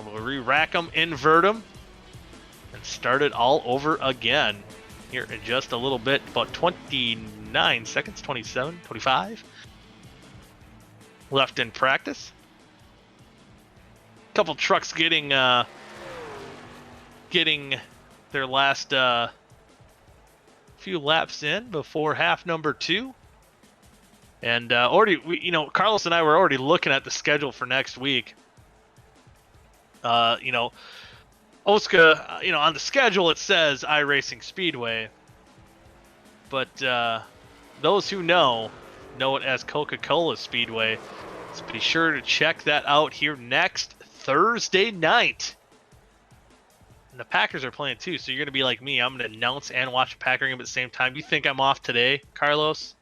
We'll re-rack them, invert them, and start it all over again here in just a little bit. About 29 seconds, 27, 25 left in practice. A couple trucks getting their last few laps in before half number 2. And Carlos and I were already looking at the schedule for next week. OSCA, on the schedule it says iRacing Speedway, but those who know it as Coca-Cola Speedway. So be sure to check that out here next Thursday night. And the Packers are playing too, so you're gonna be like me. I'm gonna announce and watch a Packer game at the same time. You think I'm off today, Carlos?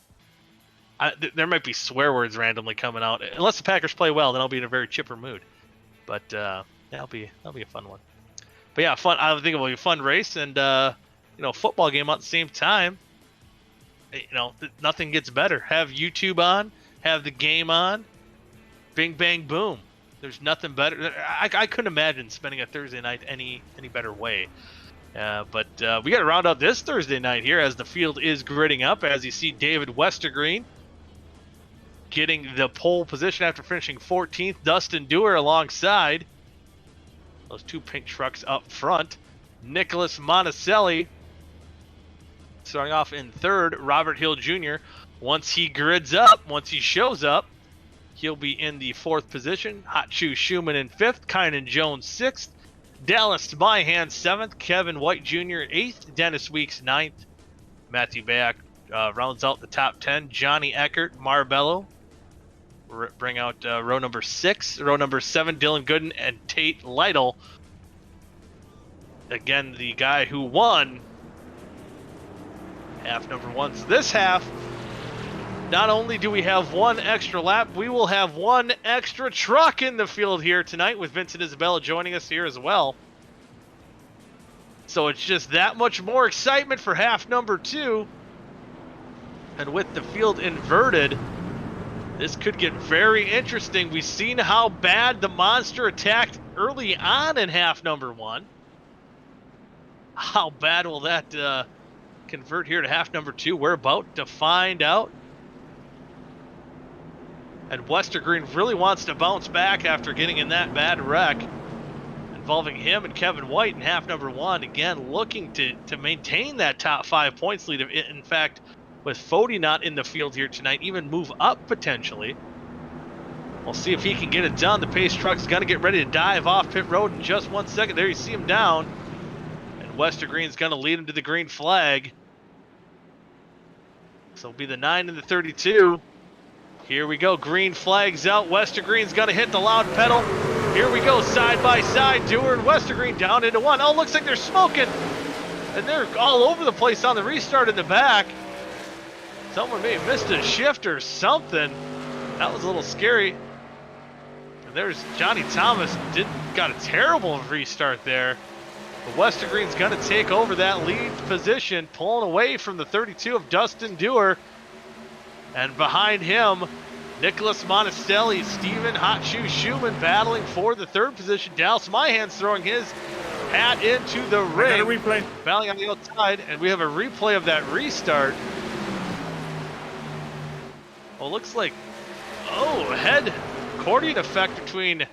There might be swear words randomly coming out. Unless the Packers play well, then I'll be in a very chipper mood. But that'll be a fun one. But yeah, fun. I think it'll be a fun race, and football game at the same time. Nothing gets better. Have YouTube on, have the game on, bing bang boom. There's nothing better. I couldn't imagine spending a Thursday night any better way. But we got to round out this Thursday night here as the field is gridding up. As you see, David Westergreen getting the pole position after finishing 14th. Dustin Dewar alongside those two pink trucks up front. Nicholas Monticelli starting off in third. Robert Hill Jr. Once he grids up, once he shows up, he'll be in the fourth position. Hot Shoe Schumann in fifth. Kynan Jones sixth. Dallas Byhan seventh. Kevin White Jr. eighth. Dennis Weeks ninth. Matthew Back rounds out the top 10. Johnny Eckert, Marbello bring out row number 6. Row number 7, Dylan Gooden and Tate Lytle. Again, the guy who won half number 1. So this half, not only do we have one extra lap, we will have one extra truck in the field here tonight with Vincent Isabella joining us here as well. So it's just that much more excitement for half number 2. And with the field inverted, this could get very interesting. We've seen how bad the Monster attacked early on in half number 1. How bad will that convert here to half number 2? We're about to find out. And Westergreen really wants to bounce back after getting in that bad wreck involving him and Kevin White in half number 1. Again, looking to maintain that top 5 points lead. In fact, with Fody not in the field here tonight, even move up potentially. We'll see if he can get it done. The pace truck's going to get ready to dive off pit road in just 1 second. There you see him down. And Westergreen's going to lead him to the green flag. So it'll be the 9 and the 32. Here we go. Green flag's out. Westergreen's going to hit the loud pedal. Here we go. Side by side. Dewar and Westergreen down into 1. Oh, looks like they're smoking. And they're all over the place on the restart in the back. Someone may have missed a shift or something. That was a little scary. And there's Johnny Thomas. Got a terrible restart there. But Westergreen's going to take over that lead position, pulling away from the 32 of Dustin Dewar. And behind him, Nicholas Monticelli, Steven Hot Shoe Schumann battling for the 3rd position. Dallas Myhan's throwing his hat into the ring. Replay. Battling on the outside, and we have a replay of that restart. Well, looks like, head accordion effect between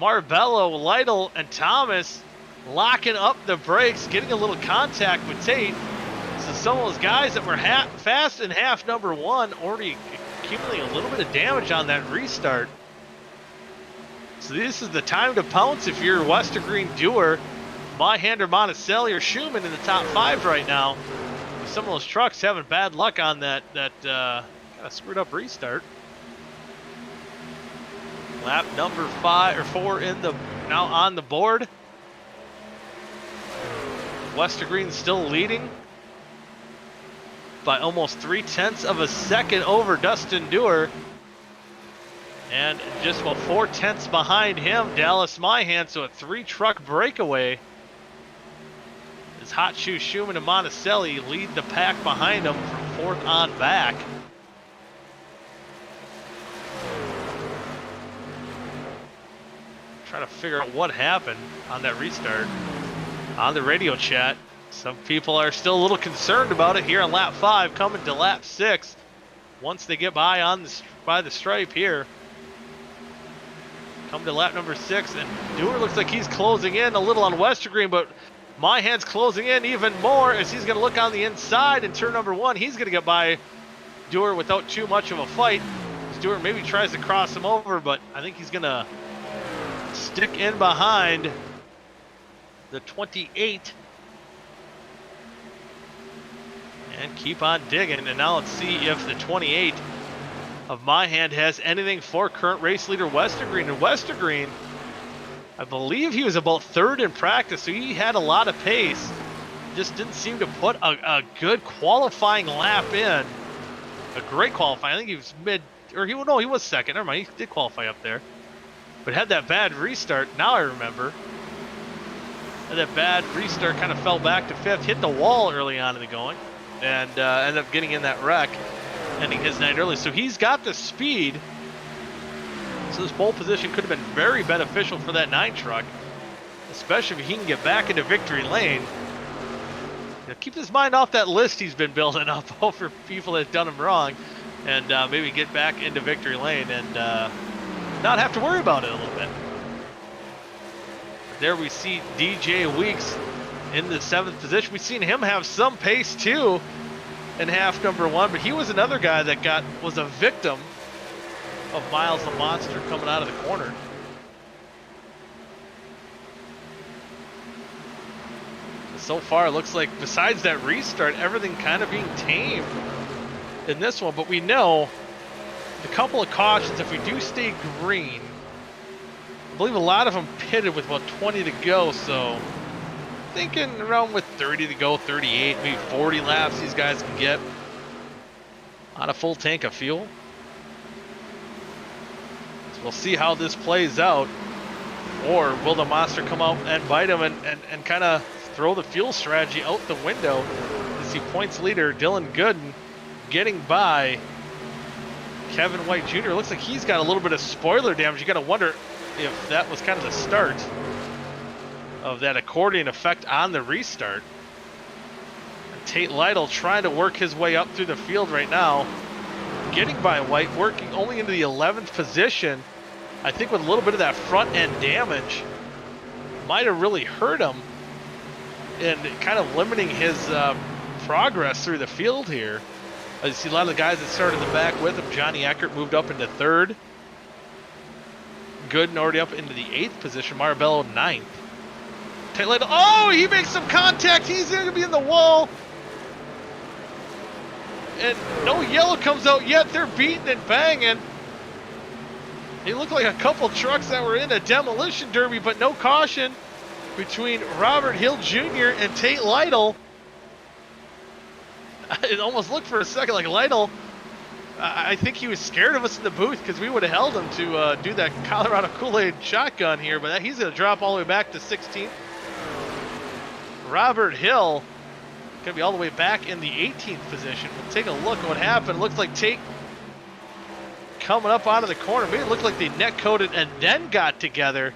Marbello, Lytle, and Thomas, locking up the brakes, getting a little contact with Tate. So some of those guys that were fast in half number 1 already accumulating a little bit of damage on that restart. So this is the time to pounce if you're Westergreen, Dewar, Myhan or Monticelli or Schumann in the top 5 right now. Some of those trucks having bad luck on that kind of screwed up restart. Lap number 5 or 4 now on the board. Westergreen still leading by almost 0.3 of a second over Dustin Dewar. And just about 0.4 behind him, Dallas Myhan. So a 3-truck breakaway. As Hot Shoe Schumann and Monticelli lead the pack behind them from 4th on back. Trying to figure out what happened on that restart. On the radio chat, some people are still a little concerned about it here on lap 5, coming to lap 6. Once they get by the stripe here, come to lap number 6, and Dewar looks like he's closing in a little on Westergreen, but Myhan's closing in even more as he's going to look on the inside in turn number 1. He's going to get by Dewar without too much of a fight. Stewart maybe tries to cross him over, but I think he's going to stick in behind the 28 and keep on digging. And now let's see if the 28 of my hand has anything for current race leader Westergreen. And Westergreen, I believe he was about third in practice, so he had a lot of pace. Just didn't seem to put a good qualifying lap in. A great qualifying. I think he was mid, or he was second. Never mind, he did qualify up there. But had that bad restart. Now I remember. Had that bad restart, kind of fell back to fifth, hit the wall early on in the going, and ended up getting in that wreck, ending his night early. So he's got the speed. So this pole position could have been very beneficial for that 9 truck, especially if he can get back into victory lane. You know, keep his mind off that list he's been building up over people that have done him wrong, and maybe get back into victory lane and not have to worry about it a little bit. There we see DJ Weeks in the 7th position. We've seen him have some pace too in half number 1, but he was another guy that was a victim of Miles the Monster coming out of the corner. So far, it looks like besides that restart, everything kind of being tamed in this one. But we know a couple of cautions, if we do stay green, I believe a lot of them pitted with about 20 to go. So thinking around with 30 to go, 38, maybe 40 laps these guys can get on a full tank of fuel. So we'll see how this plays out. Or will the Monster come out and bite him and kind of throw the fuel strategy out the window? You see points leader Dylan Gooden getting by Kevin White Jr. Looks like he's got a little bit of spoiler damage. You got to wonder if that was kind of the start of that accordion effect on the restart. And Tate Lytle trying to work his way up through the field right now, getting by White, working only into the 11th position. I think with a little bit of that front end damage might have really hurt him and kind of limiting his progress through the field here. You see a lot of the guys that started in the back with him. Johnny Eckert moved up into 3rd. Gooden already up into the 8th position. Marabello 9th. Oh, he makes some contact. He's going to be in the wall. And no yellow comes out yet. They're beating and banging. They look like a couple trucks that were in a demolition derby, but no caution between Robert Hill Jr. and Tate Lytle. It almost looked for a second like Lytle, I think he was scared of us in the booth because we would have held him to do that Colorado Kool-Aid shotgun here, but he's going to drop all the way back to 16th. Robert Hill going to be all the way back in the 18th position. We'll take a look at what happened. Looks like Tate coming up out of the corner. Maybe it looked like they net coated and then got together.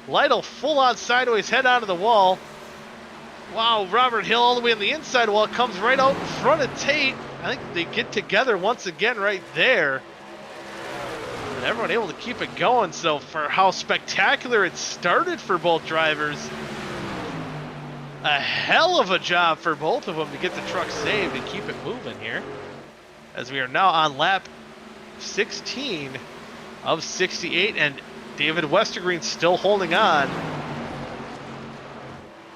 Lytle full on sideways, head onto the wall. Wow, Robert Hill all the way on the inside wall, comes right out in front of Tate. I think they get together once again right there. And everyone able to keep it going. So for how spectacular it started for both drivers, a hell of a job for both of them to get the truck saved and keep it moving here. As we are now on lap 16 of 68, and David Westergreen still holding on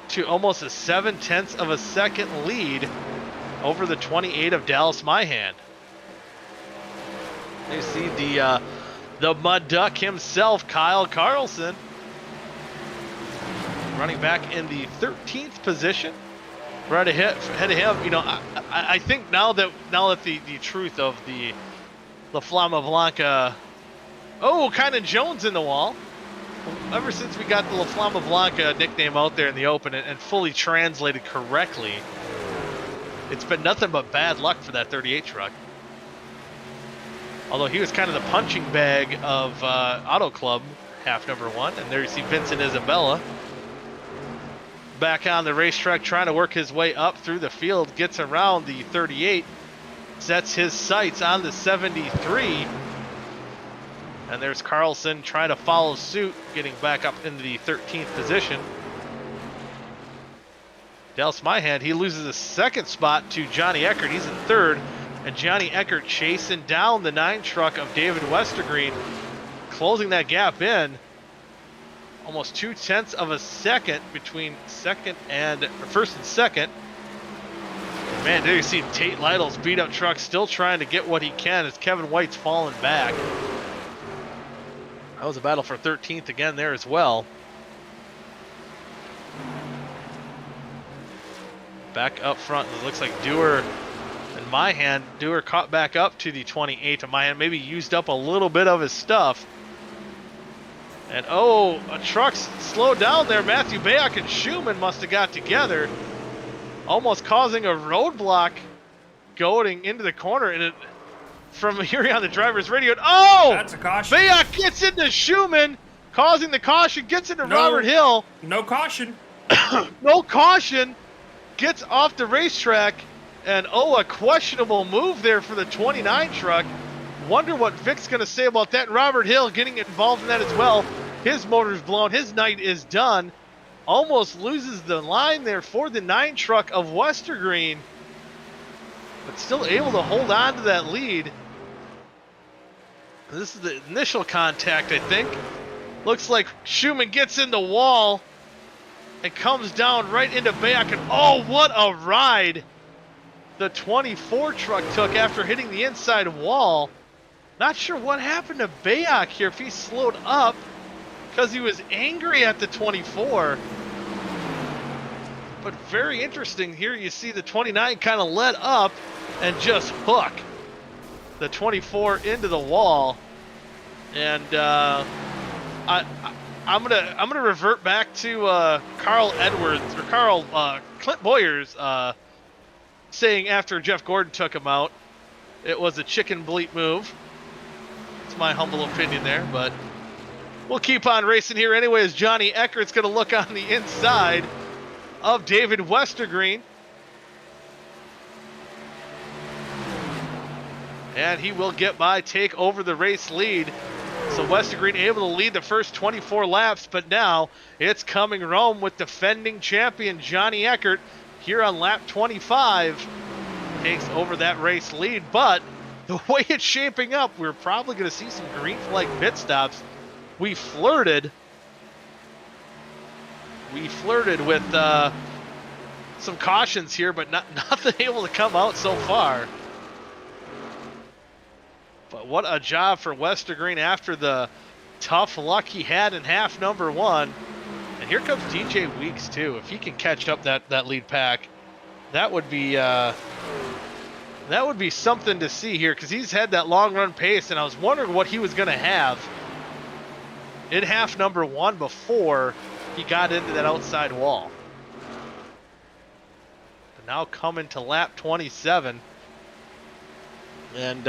to almost a 0.7 of a second lead over the 28 of Dallas Myhand. You see the mud duck himself, Kyle Carlson, running back in the 13th position, right ahead of him. You know, I think now that the truth of the La Flama Blanca, kind of Jones in the wall. Ever since we got the La Flama Blanca nickname out there in the open and fully translated correctly, it's been nothing but bad luck for that 38 truck. Although he was kind of the punching bag of Auto Club half number 1. And there you see Vincent Isabella back on the racetrack trying to work his way up through the field, gets around the 38, sets his sights on the 73. And there's Carlson trying to follow suit, getting back up into the 13th position. Dallas Myhand, he loses a 2nd spot to Johnny Eckert. He's in 3rd. And Johnny Eckert chasing down the 9 truck of David Westergreen, closing that gap in. Almost 0.2 of a second between first and second. Man, there you see Tate Lytle's beat up truck still trying to get what he can as Kevin White's falling back. That was a battle for 13th again there as well. Back up front, it looks like Dewar and Mahan. Dewar caught back up to the 28 of Mahan, maybe used up a little bit of his stuff. And oh, a truck's slowed down there. Matthew Bayak and Schumann must have got together, almost causing a roadblock going into the corner. And from hearing on the driver's radio, oh! That's a caution. Bayak gets into Schumann, causing the caution, gets into Robert Hill. No caution. No caution. Gets off the racetrack, and a questionable move there for the 29 truck. Wonder what Vic's going to say about that. Robert Hill getting involved in that as well. His motor's blown. His night is done. Almost loses the line there for the 9 truck of Westergreen, but still able to hold on to that lead. This is the initial contact, I think. Looks like Schumann gets in the wall and comes down right into Bayak. And oh, what a ride the 24 truck took after hitting the inside wall. Not sure what happened to Bayak here, if he slowed up because he was angry at the 24. But very interesting here, you see the 29 kind of let up and just hook the 24 into the wall. And I'm gonna revert back to Carl Clint Boyer's saying after Jeff Gordon took him out, it was a chicken bleep move. It's my humble opinion there, but we'll keep on racing here anyway as Johnny Eckert's gonna look on the inside of David Westergreen. And he will get by, take over the race lead. So Westergreen able to lead the first 24 laps, but now it's coming Rome with defending champion Johnny Eckert here on lap 25. Takes over that race lead, but the way it's shaping up, we're probably going to see some green flag pit stops. We flirted with some cautions here, but nothing able to come out so far. But what a job for Westergreen after the tough luck he had in half number 1. And here comes DJ Weeks too. If he can catch up that lead pack, that would be something to see here, because he's had that long run pace, and I was wondering what he was going to have in half number 1 before he got into that outside wall. But now coming to lap 27, and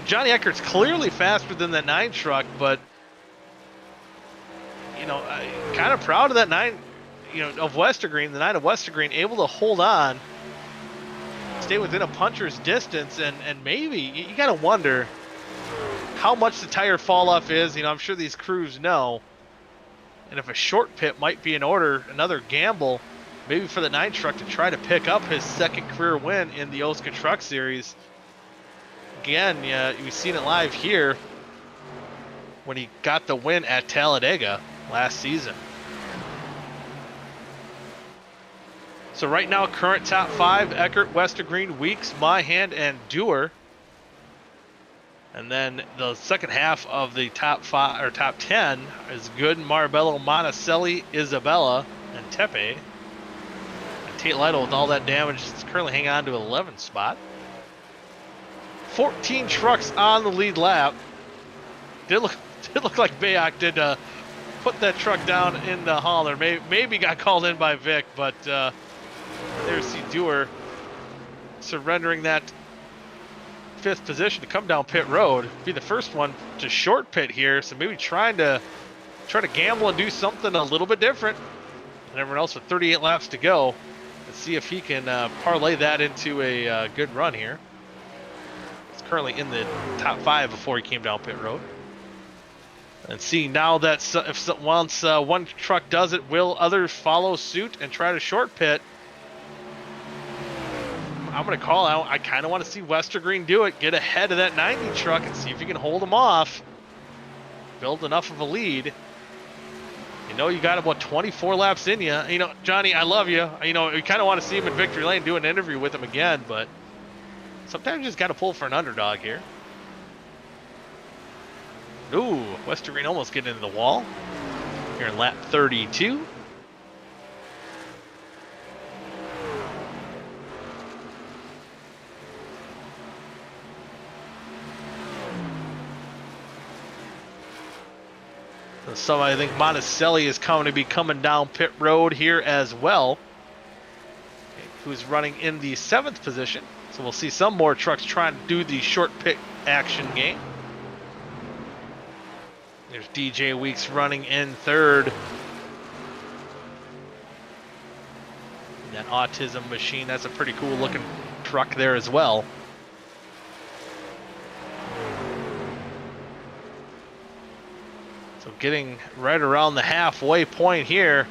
Johnny Eckert's clearly faster than that 9 truck, but kind of proud of that 9, of Westergreen, the 9 of Westergreen, able to hold on, stay within a puncher's distance, and maybe you got to wonder how much the tire fall off is. I'm sure these crews know, and if a short pit might be in order, another gamble, maybe for the 9 truck to try to pick up his second career win in the OSCA Truck Series. Again, you've seen it live here when he got the win at Talladega last season. So right now, current top 5, Eckert, Westergreen, Weeks, Mahan, and Dewar. And then the second half of the top 5 or top 10 is Good, Marbello, Monticelli, Isabella, and Tepe. And Tate Lytle, with all that damage, is currently hanging on to 11th spot. 14 trucks on the lead lap. Did look like Bayak did put that truck down in the hauler. Maybe got called in by Vic, but there's see Dewar surrendering that 5th position to come down pit road. Be the first one to short pit here, so maybe try to gamble and do something a little bit different. And everyone else with 38 laps to go. Let's see if he can parlay that into a good run here. Currently in the top 5 before he came down pit road. And seeing now that once one truck does it, will others follow suit and try to short pit? I'm going to call out. I kind of want to see Westergreen do it, get ahead of that 90 truck and see if he can hold him off. Build enough of a lead. You know, you got about 24 laps in you. You know, Johnny, I love you. You know, you kind of want to see him in victory lane, do an interview with him again, but sometimes you just got to pull for an underdog here. Ooh, Westergreen almost getting into the wall here in lap 32. So I think Monticelli is coming down pit road here as well. Okay, who's running in the 7th position. So we'll see some more trucks trying to do the short pit action game. There's DJ Weeks running in 3rd. That Autism Machine, that's a pretty cool looking truck there as well. So getting right around the halfway point here.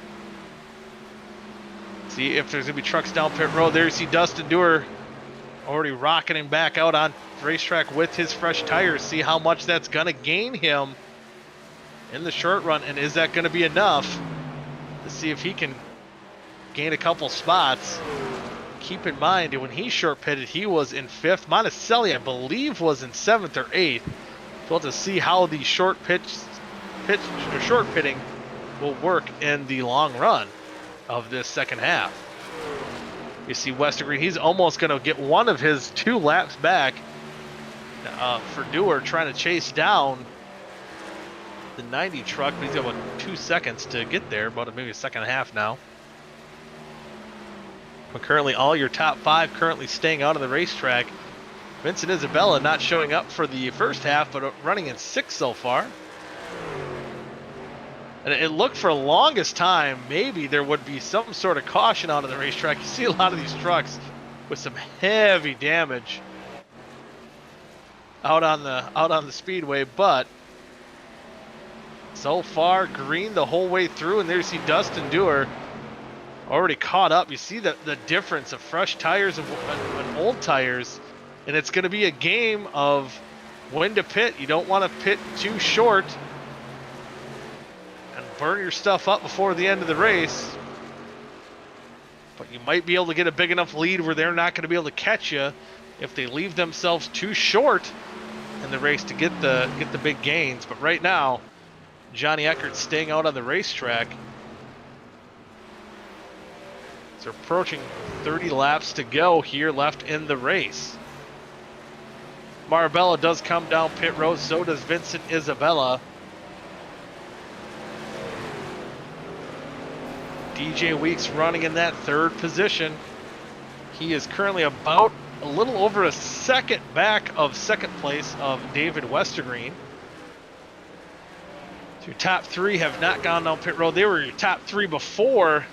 See if there's gonna be trucks down pit road. There you see Dustin Dewar already rocketing back out on racetrack with his fresh tires. See how much that's gonna gain him in the short run, and is that gonna be enough to see if he can gain a couple spots. Keep in mind, when he short pitted, he was in 5th. Monticelli, I believe, was in 7th or 8th. We'll have to see how the short pitting will work in the long run of this second half. You see Westergreen, he's almost going to get one of his 2 laps back for Dewar, trying to chase down the 90 truck, but he's got about 2 seconds to get there, about maybe a second and a half now. But currently, all your top 5 currently staying out of the racetrack. Vincent Isabella not showing up for the first half, but running in 6th so far. And it looked for the longest time, maybe there would be some sort of caution out of the racetrack. You see a lot of these trucks with some heavy damage out on the speedway, but so far green the whole way through. And there you see Dustin Dewar already caught up. You see the difference of fresh tires and old tires, and it's going to be a game of when to pit. You don't want to pit too short and burn your stuff up before the end of the race, but you might be able to get a big enough lead where they're not going to be able to catch you if they leave themselves too short in the race to get the big gains. But right now, Johnny Eckert's staying out on the racetrack. So approaching 30 laps to go here left in the race. Marabella does come down pit road, so does Vincent Isabella. DJ Weeks running in that 3rd position. He is currently about a little over a second back of 2nd place of David Westergreen. So your top 3 have not gone down pit road. They were your top 3 before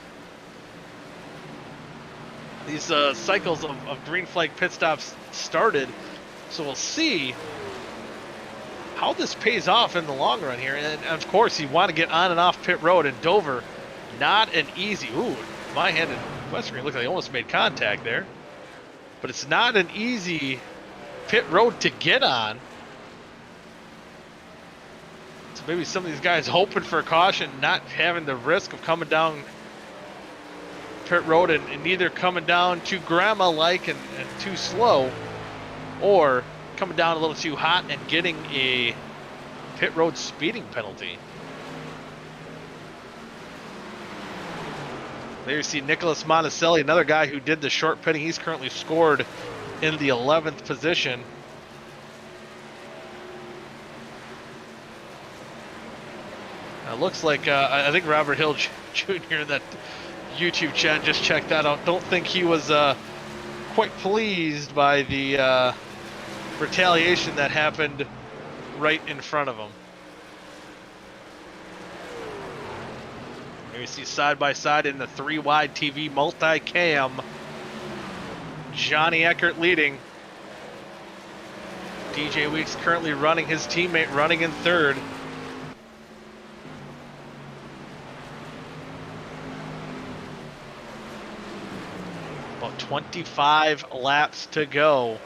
these cycles of green flag pit stops started. So we'll see how this pays off in the long run here. And of course, you want to get on and off pit road in Dover. Not an easy, my hand and Westergreen looked like they almost made contact there. But it's not an easy pit road to get on. So maybe some of these guys hoping for a caution, not having the risk of coming down pit road and either coming down too grandma-like and too slow, or coming down a little too hot and getting a pit road speeding penalty. There you see Nicholas Monticelli, another guy who did the short pitting. He's currently scored in the 11th position. It looks like, I think Robert Hill Jr. in that YouTube chat just checked that out. Don't think he was quite pleased by the retaliation that happened right in front of him. Here you see side by side in the 3-wide TV multi-cam. Johnny Eckert leading. DJ Weeks currently running, his teammate running in 3rd. About 25 laps to go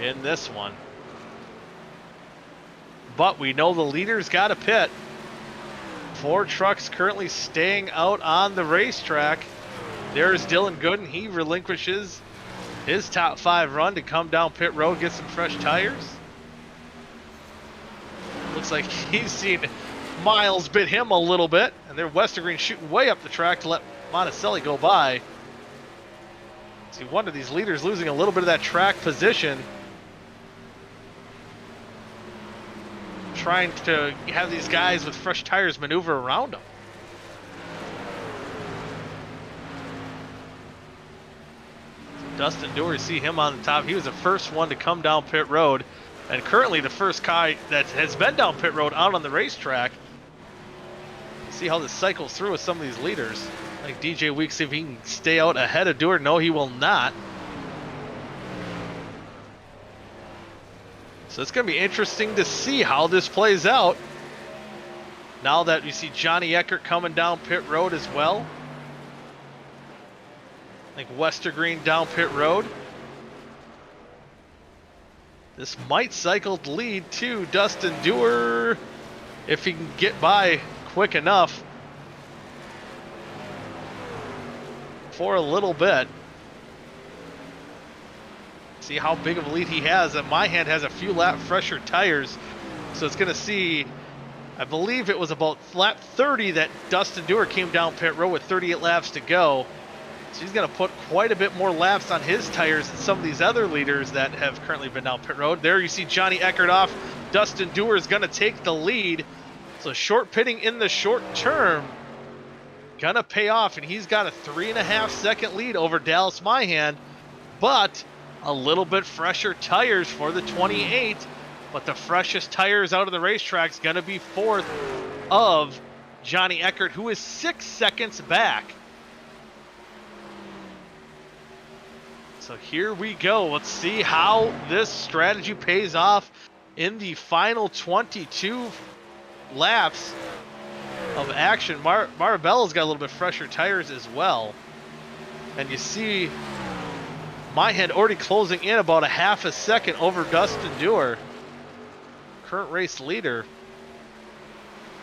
in this one. But we know the leader's got a pit. 4 trucks currently staying out on the racetrack. There's Dylan Gooden. He relinquishes his top 5 run to come down pit road, get some fresh tires. Looks like he's seen Miles bit him a little bit, and they're Westergreen shooting way up the track to let Monticelli go by. See, one of these leaders losing a little bit of that track position. Trying to have these guys with fresh tires maneuver around them. So Dustin Dewar, see him on the top. He was the first one to come down pit road, and currently the first guy that has been down pit road out on the racetrack. See how this cycles through with some of these leaders. Like DJ Weeks, see if he can stay out ahead of Dewar. No, he will not. So it's going to be interesting to see how this plays out. Now that you see Johnny Eckert coming down pit road as well. I think Westergreen down pit road. This might cycle the lead to Dustin Dewar if he can get by quick enough for a little bit. See how big of a lead he has. And My Hand has a few lap fresher tires, so it's going to see, I believe it was about lap 30 that Dustin Dewar came down pit road with 38 laps to go. So he's going to put quite a bit more laps on his tires than some of these other leaders that have currently been down pit road. There you see Johnny Eckert off. Dustin Dewar is going to take the lead. So short pitting in the short term gonna pay off, and he's got a 3.5 second lead over Dallas Myhand, but a little bit fresher tires for the 28. But the freshest tires out of the racetrack is gonna be 4th of Johnny Eckert, who is 6 seconds back. So here we go. Let's see how this strategy pays off in the final 22 laps of action. Marabella's got a little bit fresher tires as well. And you see Myhand already closing in about a half a second over Dustin Dewar, current race leader.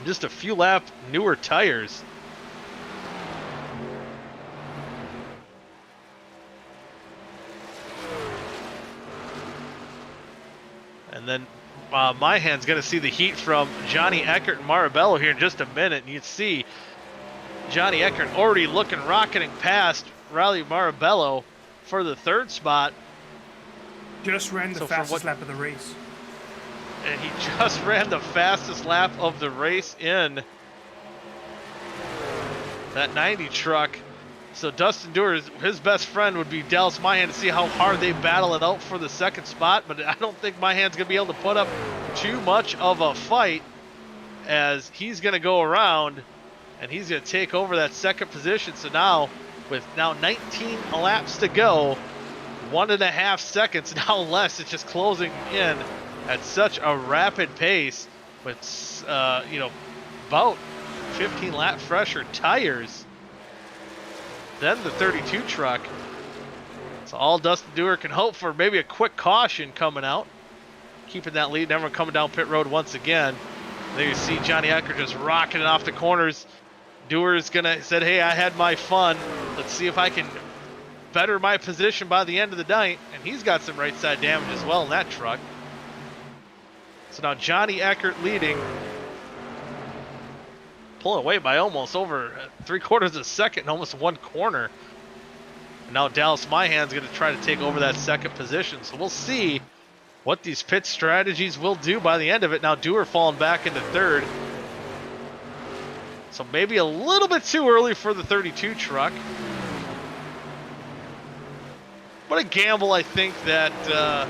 Just a few lap newer tires. And then Myhand's going to see the heat from Johnny Eckert and Marabello here in just a minute. And you can see Johnny Eckert already rocketing past Riley Marabello for the 3rd spot. Just ran the fastest lap of the race. And he just ran the fastest lap of the race in that 90 truck. So Dustin Dewar, his best friend would be Dallas Myhand, to see how hard they battle it out for the 2nd spot. But I don't think Myhand's going to be able to put up too much of a fight, as he's going to go around and he's going to take over that 2nd position. So now, with 19 laps to go, 1.5 seconds, now less, it's just closing in at such a rapid pace with, about 15 lap fresher tires than the 32 truck. So all Dustin Dewar can hope for, maybe a quick caution coming out, keeping that lead, never coming down pit road once again. There you see Johnny Eckert just rocking it off the corners. Dewar's said, hey, I had my fun. Let's see if I can better my position by the end of the night. And he's got some right side damage as well in that truck. So now Johnny Eckert leading, pulling away by almost over 3/4 of a second, almost 1 corner. And now Dallas Myhand's going to try to take over that 2nd position. So we'll see what these pit strategies will do by the end of it. Now Dewar falling back into 3rd. So maybe a little bit too early for the 32 truck. What a gamble, I think, that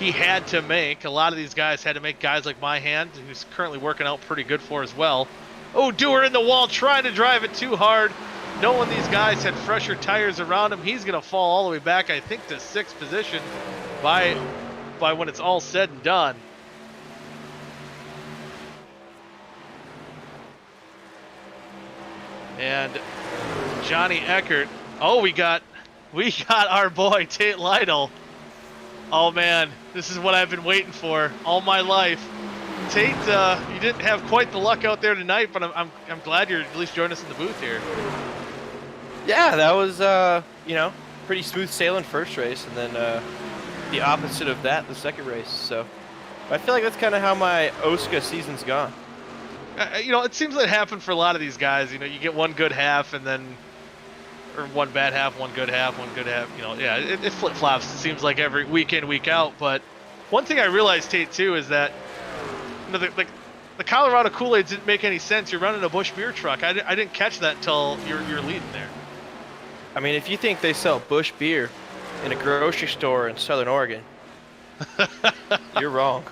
he had to make. A lot of these guys had to make, guys like Myhand, who's currently working out pretty good for as well. Oh, Dewar in the wall, trying to drive it too hard. Knowing these guys had fresher tires around him, he's going to fall all the way back, I think, to 6th position by when it's all said and done. And Johnny Eckert, oh, we got we got our boy Tate Lytle. Oh man, this is what I've been waiting for all my life. Tate, you didn't have quite the luck out there tonight, but I'm glad you're at least joining us in the booth here. Yeah, that was pretty smooth sailing first race, and then the opposite of that the second race. So I feel like that's kind of how my OSCA season's gone. It seems like it happened for a lot of these guys. You get one good half and then, or one bad half, one good half, one good half. It flip flops. It seems like every week in, week out. But one thing I realized, Tate, too, is that the Colorado Kool-Aid didn't make any sense. You're running a Busch beer truck. I didn't catch that until you're leading there. I mean, if you think they sell Busch beer in a grocery store in Southern Oregon, you're wrong.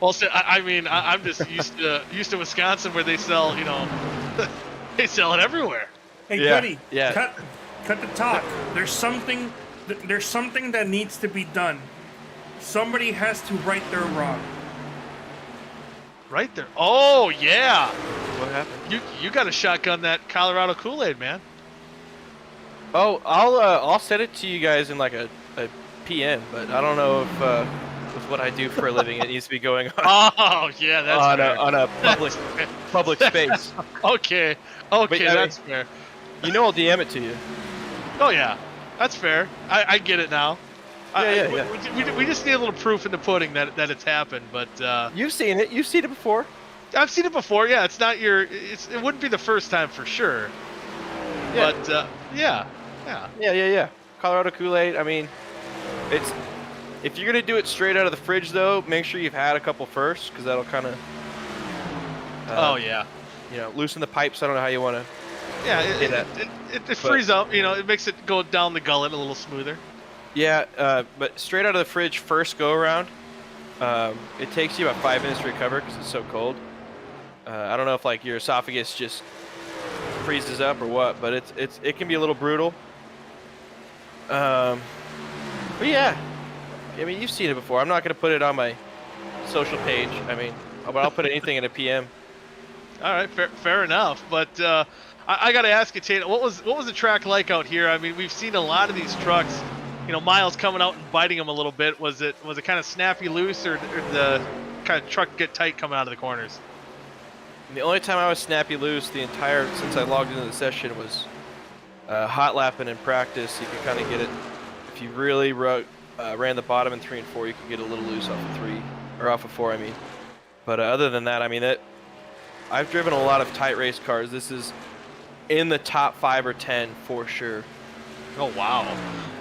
Well, I'm just used to Wisconsin, where they sell, they sell it everywhere. Hey, Yeah, buddy, yeah. cut the talk. There's something that needs to be done. Somebody has to right their wrong. Right there. Oh yeah. What happened? You got to shotgun that Colorado Kool-Aid, man. Oh, I'll send it to you guys in like a PM, but I don't know if with what I do for a living, it needs to be going on Oh yeah, that's fair. on a public space. Okay, But, that's fair. I'll DM it to you. Oh yeah, that's fair. I get it now. Yeah. We just need a little proof in the pudding that it's happened, but You've seen it. You've seen it before. I've seen it before. Yeah, it's not it wouldn't be the first time for sure. Yeah. But yeah. Yeah. Colorado Kool-Aid. I mean, if you're gonna do it straight out of the fridge, though, make sure you've had a couple first, because that'll kind of. Oh yeah. Loosen the pipes. I don't know how you want to. Yeah, it frees up. It makes it go down the gullet a little smoother. Yeah, but straight out of the fridge first go around, it takes you about 5 minutes to recover because it's so cold. I don't know if like your esophagus just freezes up or what, but it can be a little brutal. But yeah, I mean, you've seen it before. I'm not gonna put it on my social page. I mean, but I'll put anything in a PM. All right, fair enough. But I got to ask you, Tate, what was the track like out here? I mean, we've seen a lot of these trucks. Miles coming out and biting them a little bit. Was it kind of snappy loose, or the kind of truck get tight coming out of the corners? And the only time I was snappy loose since I logged into the session was hot lapping in practice. You could kind of get it if you really ran the bottom in 3 and 4. You could get a little loose off of 3 or off of 4. I mean, but other than that, I mean I've driven a lot of tight race cars. This is in the top 5 or 10 for sure. Oh wow!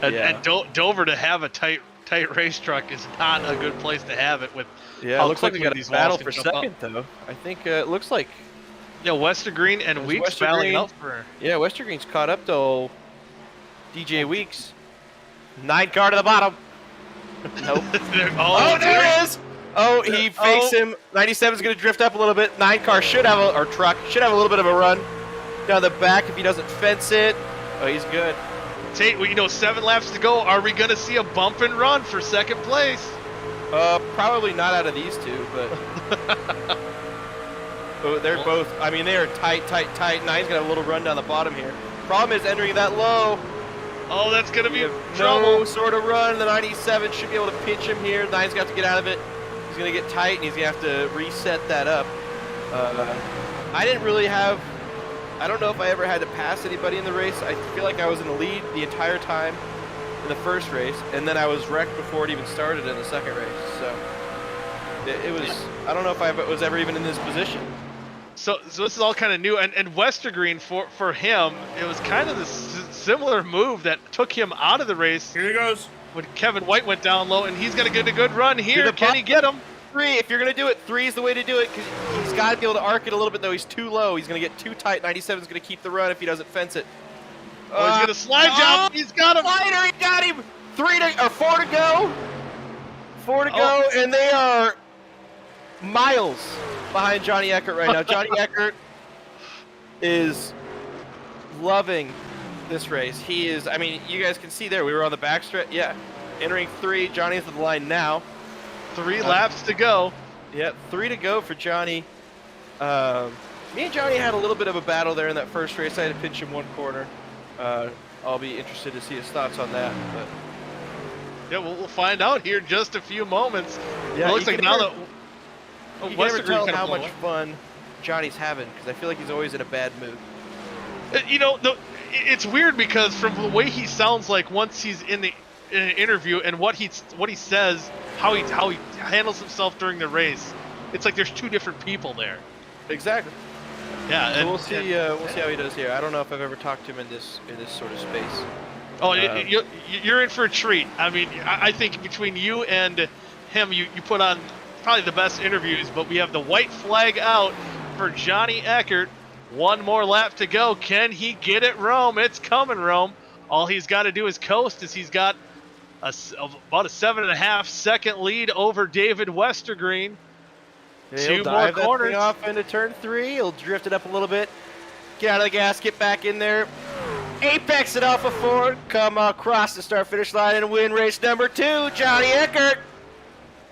And Dover to have a tight race truck is not a good place to have it with. Yeah, it looks like we got a battle for second though. I think it looks like. Yeah, Westergreen and Weeks battling out for. Yeah, Westergreen's caught up to DJ Weeks. 9 car to the bottom. Nope. There it is. Oh, he fakes him. 97's going to drift up a little bit. 9 car truck should have a little bit of a run down the back if he doesn't fence it. Oh, he's good. Tate, 7 laps to go. Are we going to see a bump and run for second place? Probably not out of these two, but they're both. I mean, they are tight. 9's gonna have a little run down the bottom here. Problem is entering that low. Oh, that's gonna be trouble. trouble. Sort of run. The 97 should be able to pinch him here. 9's got to get out of it. He's gonna get tight, and he's gonna have to reset that up. I didn't really have. I don't know if I ever had to pass anybody in the race. I feel like I was in the lead the entire time in the first race, and then I was wrecked before it even started in the second race. So it was. I don't know if I was ever even in this position. So this is all kind of new, and Westergreen for him, it was kind of the similar move that took him out of the race. Here he goes. When Kevin White went down low, and he's gonna get a good run here. Can he get him? 3. If you're gonna do it, 3 is the way to do it, because he's got to be able to arc it a little bit. Though he's too low, he's gonna get too tight. 97 is gonna keep the run if he doesn't fence it. Oh, he's gonna slide down. He's got him. Slider, he got him. 4 to go. 4 to go, and they are miles behind Johnny Eckert right now. Johnny Eckert is loving this race. He is. I mean, you guys can see there. We were on the backstretch. Yeah, entering 3. Johnny's at the line now. 3 laps to go. Yeah, 3 to go for Johnny. Me and Johnny had a little bit of a battle there in that first race. I had to pinch him one corner. I'll be interested to see his thoughts on that. But Yeah, we'll find out here in just a few moments. yeah, It looks like now that you can West never Degree tell kinda how blew much up. fun Johnny's having because I feel like he's always in a bad mood. It's weird because from the way he sounds like once he's in an interview and what he says, how he handles himself during the race, it's like there's two different people there. Exactly. Yeah, So and we'll see. We'll see how he does here. I don't know if I've ever talked to him in this sort of space. Oh, you're in for a treat. I mean, I think between you and him, you put on probably the best interviews. But we have the white flag out for Johnny Eckert. One more lap to go. Can he get it, Rome? It's coming, Rome. All he's got to do is coast, as he's got about a 7.5 second lead over David Westergreen. He'll Two more dive that corners. thing off into turn 3. He'll drift it up a little bit. Get out of the gas. Get back in there. Apex it off of 4. Come across the start-finish line and win race number 2. Johnny Eckert.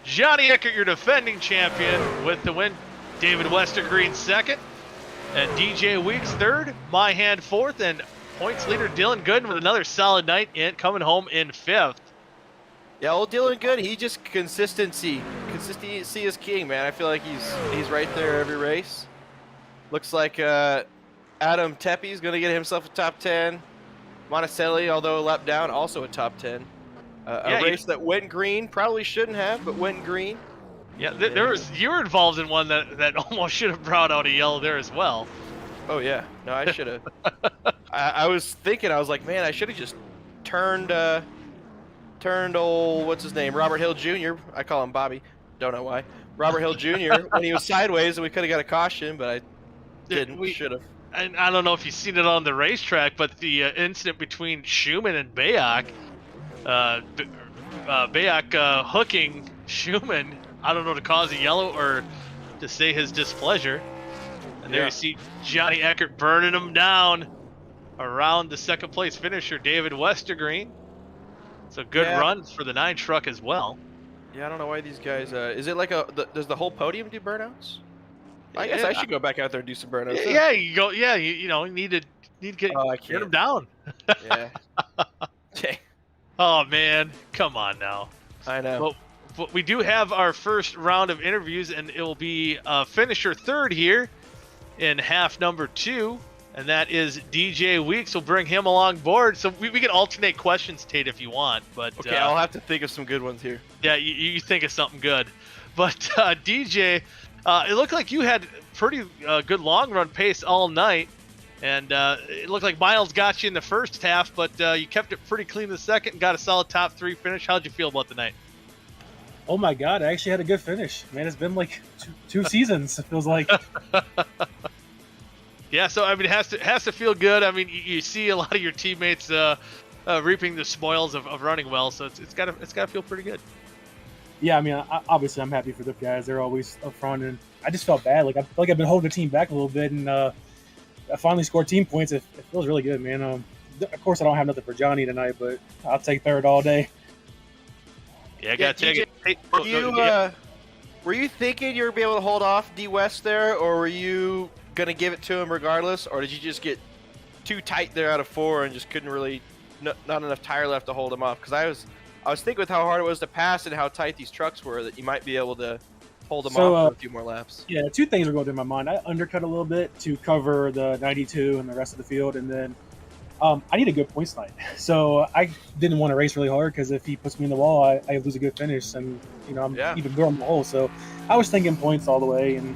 Johnny Eckert, your defending champion, with the win. David Westergreen second. And DJ Weeks third. My Hand fourth. And points leader Dylan Gooden with another solid night coming home in fifth. Yeah, old Dylan Good. He just consistency. Consistency is king, man. I feel like he's right there every race. Looks like Adam Tepe's going to get himself a top 10. Monticelli, although a lap down, also a top 10. A race that went green, probably shouldn't have, but went green. Yeah, you were involved in one that almost should have brought out a yellow there as well. Oh yeah, no, I should have. I was thinking, I was like, man, I should have just turned old, what's his name, Robert Hill Jr. I call him Bobby, don't know why. Robert Hill Jr. when he was sideways, and we could have got a caution, but I didn't. Should have. And I don't know if you've seen it on the racetrack, but the incident between Schumann and Bayak, Bayak hooking Schumann, I don't know, to cause a yellow or to say his displeasure. And there you see Johnny Eckert burning him down around the second place finisher, David Westergreen. It's a good run for the 9 truck as well. Yeah, I don't know why these guys. Is it like does the whole podium do burnouts? I guess I should go back out there and do some burnouts. Yeah, you go. Yeah, you need to get him down. Yeah. Okay. Oh man, come on now. I know. But we do have our first round of interviews, and it will be finisher third here in half number 2, and that is DJ Weeks. We'll bring him along board, so we can alternate questions, Tate, if you want. But okay, I'll have to think of some good ones here. Yeah, you think of something good. But DJ, it looked like you had pretty good long run pace all night, and it looked like Miles got you in the first half, but you kept it pretty clean the second and got a solid top 3 finish. How'd you feel about the night? Oh my God, I actually had a good finish. Man, it's been like two seasons, it feels like. Yeah, so I mean, it has to feel good. I mean, you see a lot of your teammates reaping the spoils of running well, so it's gotta feel pretty good. Yeah, I mean, obviously I'm happy for the guys. They're always up front, and I just felt bad. Like I feel like I've been holding the team back a little bit, and I finally scored team points. It feels really good, man. Of course, I don't have nothing for Johnny tonight, but I'll take third all day. Yeah, I gotta take it. Hey, were you thinking you were be able to hold off D West there, or were you gonna give it to him regardless, or did you just get too tight there out of 4 and just couldn't really not enough tire left to hold him off? Because I was thinking with how hard it was to pass and how tight these trucks were that you might be able to hold them off for a few more laps. Yeah, 2 things were going through my mind. I undercut a little bit to cover the 92 and the rest of the field, and then I need a good points night. So I didn't want to race really hard because if he puts me in the wall, I lose a good finish, and I'm even going the hole. So I was thinking points all the way, and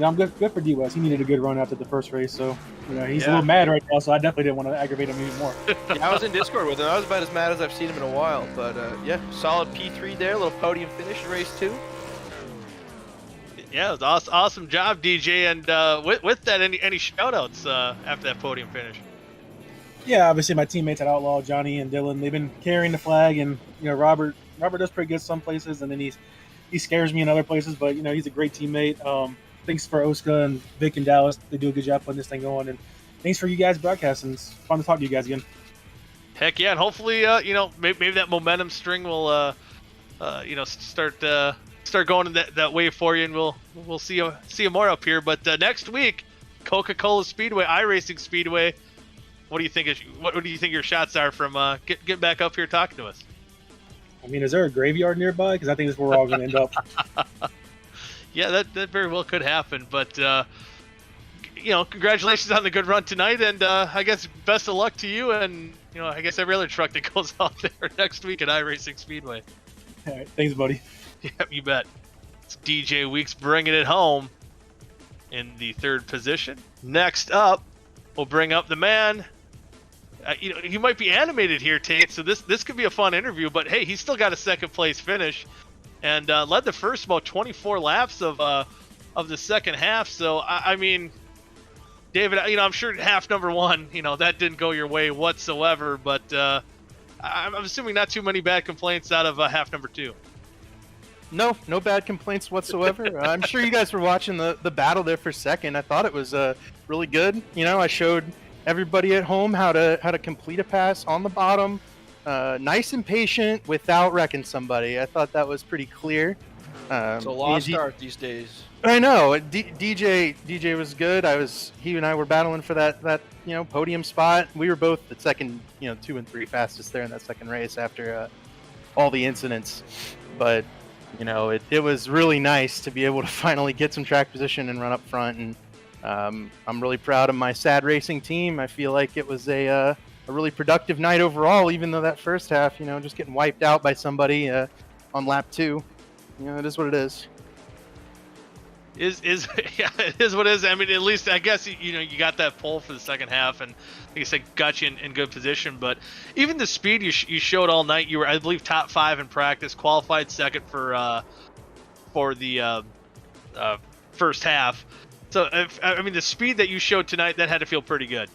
I'm good for D West. He needed a good run after the first race, so he's a little mad right now. So I definitely didn't want to aggravate him anymore. Yeah, I was in Discord with him. I was about as mad as I've seen him in a while. But solid P3 there, little podium finish in race 2. Yeah, it was awesome job, DJ. And with that, any shout-outs after that podium finish? Yeah, obviously my teammates at Outlaw, Johnny and Dylan, they've been carrying the flag, and Robert does pretty good some places, and then he scares me in other places, but he's a great teammate. Thanks for OSCA and Vic and Dallas. They do a good job putting this thing going, and thanks for you guys broadcasting. It's fun to talk to you guys again. Heck yeah, and hopefully maybe that momentum string will start going in that way for you, and we'll see you more up here. But next week, Coca-Cola Speedway, iRacing Speedway. what do you think? What do you think your shots are from getting back up here talking to us? I mean, is there a graveyard nearby? Because I think that's where we're all going to end up. Yeah, that very well could happen. But congratulations on the good run tonight, and I guess best of luck to you, and I guess every other truck that goes out there next week at iRacing Speedway. All right, thanks, buddy. Yep, you bet. It's DJ Weeks bringing it home in the third position. Next up, we'll bring up the man. You might be animated here, Tate, so this could be a fun interview, but hey, he's still got a second place finish and led the first about 24 laps of the second half. So, I mean, David, I'm sure half number one, that didn't go your way whatsoever, but I'm assuming not too many bad complaints out of half number two. No bad complaints whatsoever. I'm sure you guys were watching the battle there for a second. I thought it was really good. I showed everybody at home how to complete a pass on the bottom, nice and patient without wrecking somebody. I thought that was pretty clear. It's a lost art these days. I know. DJ was good. He and I were battling for that podium spot. We were both the second 2 and 3 fastest there in that second race after all the incidents. But it was really nice to be able to finally get some track position and run up front. And I'm really proud of my sad racing team. I feel like it was a really productive night overall, even though that first half, just getting wiped out by somebody on lap 2. It is what it is. Yeah, it is what it is. I mean, at least I guess you got that pole for the second half, and like I said, got you in good position. But even the speed you showed all night, you were, I believe, top 5 in practice, qualified second for the first half. So the speed that you showed tonight, that had to feel pretty good.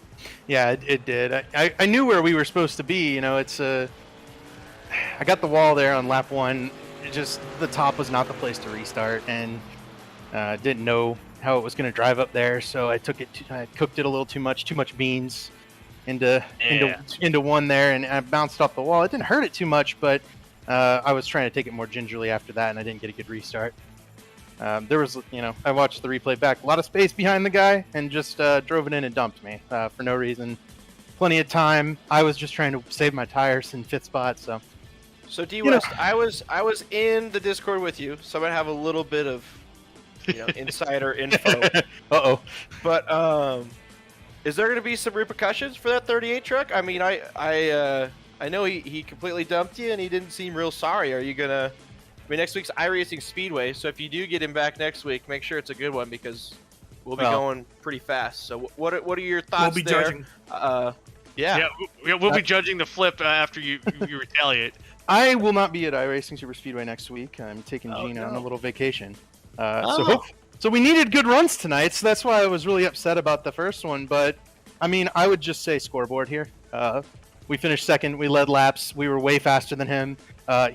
Yeah, it did. I knew where we were supposed to be. It's I got the wall there on lap 1. Just the top was not the place to restart, and didn't know how it was going to drive up there, so I cooked it a little too much beans into one there, and I bounced off the wall. It didn't hurt it too much, but I was trying to take it more gingerly after that, and I didn't get a good restart. There was, I watched the replay back, a lot of space behind the guy, and just drove it in and dumped me for no reason. Plenty of time. I was just trying to save my tires in 5th spot, so. So D West, I was in the Discord with you, so I'm gonna have a little bit of insider info. Uh-oh. But is there gonna be some repercussions for that 38 truck? I mean, I know he completely dumped you and he didn't seem real sorry. Are you gonna? I mean, next week's iRacing Speedway, so if you do get him back next week, make sure it's a good one because we'll be going pretty fast. So what are your thoughts? We'll be there? judging. Yeah, we'll be judging the flip after you retaliate. I will not be at iRacing Super Speedway next week. I'm taking Gina on a little vacation. So we needed good runs tonight, so that's why I was really upset about the first one. But, I mean, I would just say scoreboard here. We finished second. We led laps. We were way faster than him.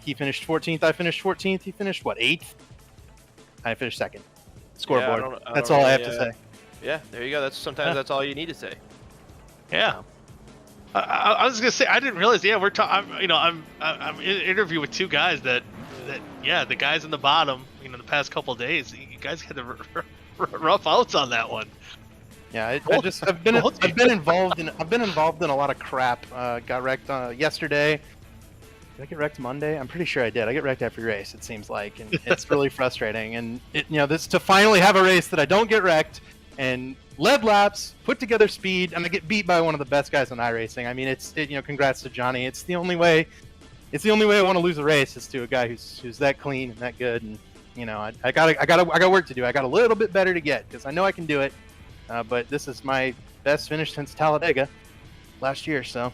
He finished 14th. I finished 14th. He finished, 8th? I finished second. Scoreboard. That's all I have to say. Yeah, there you go. Sometimes that's all you need to say. Yeah. I was gonna say I didn't realize. Yeah, we're talking. I'm in an interview with two guys that the guys in the bottom. The past couple of days, you guys had the rough outs on that one. Yeah, I've been involved in a lot of crap. Got wrecked yesterday. Did I get wrecked Monday? I'm pretty sure I did. I get wrecked every race. It seems like, and it's really frustrating. And this to finally have a race that I don't get wrecked and led laps, put together speed, and I get beat by one of the best guys in iRacing. I mean, congrats to Johnny. It's the only way I want to lose a race is to a guy who's that clean and that good. And I got work to do. I got a little bit better to get because I know I can do it. But this is my best finish since Talladega last year. So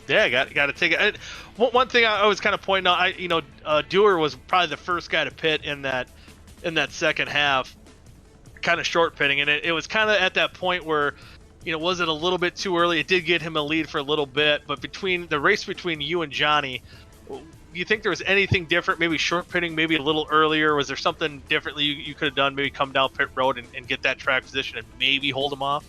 yeah, got to take it. One thing I was kind of pointing out, Dewar was probably the first guy to pit in that second half. Kind of short pitting, and it was kind of at that point where, was it a little bit too early? It did get him a lead for a little bit, but between the race between you and Johnny, do you think there was anything different? Maybe short pitting, maybe a little earlier. Was there something differently you could have done? Maybe come down pit road and get that track position and maybe hold him off?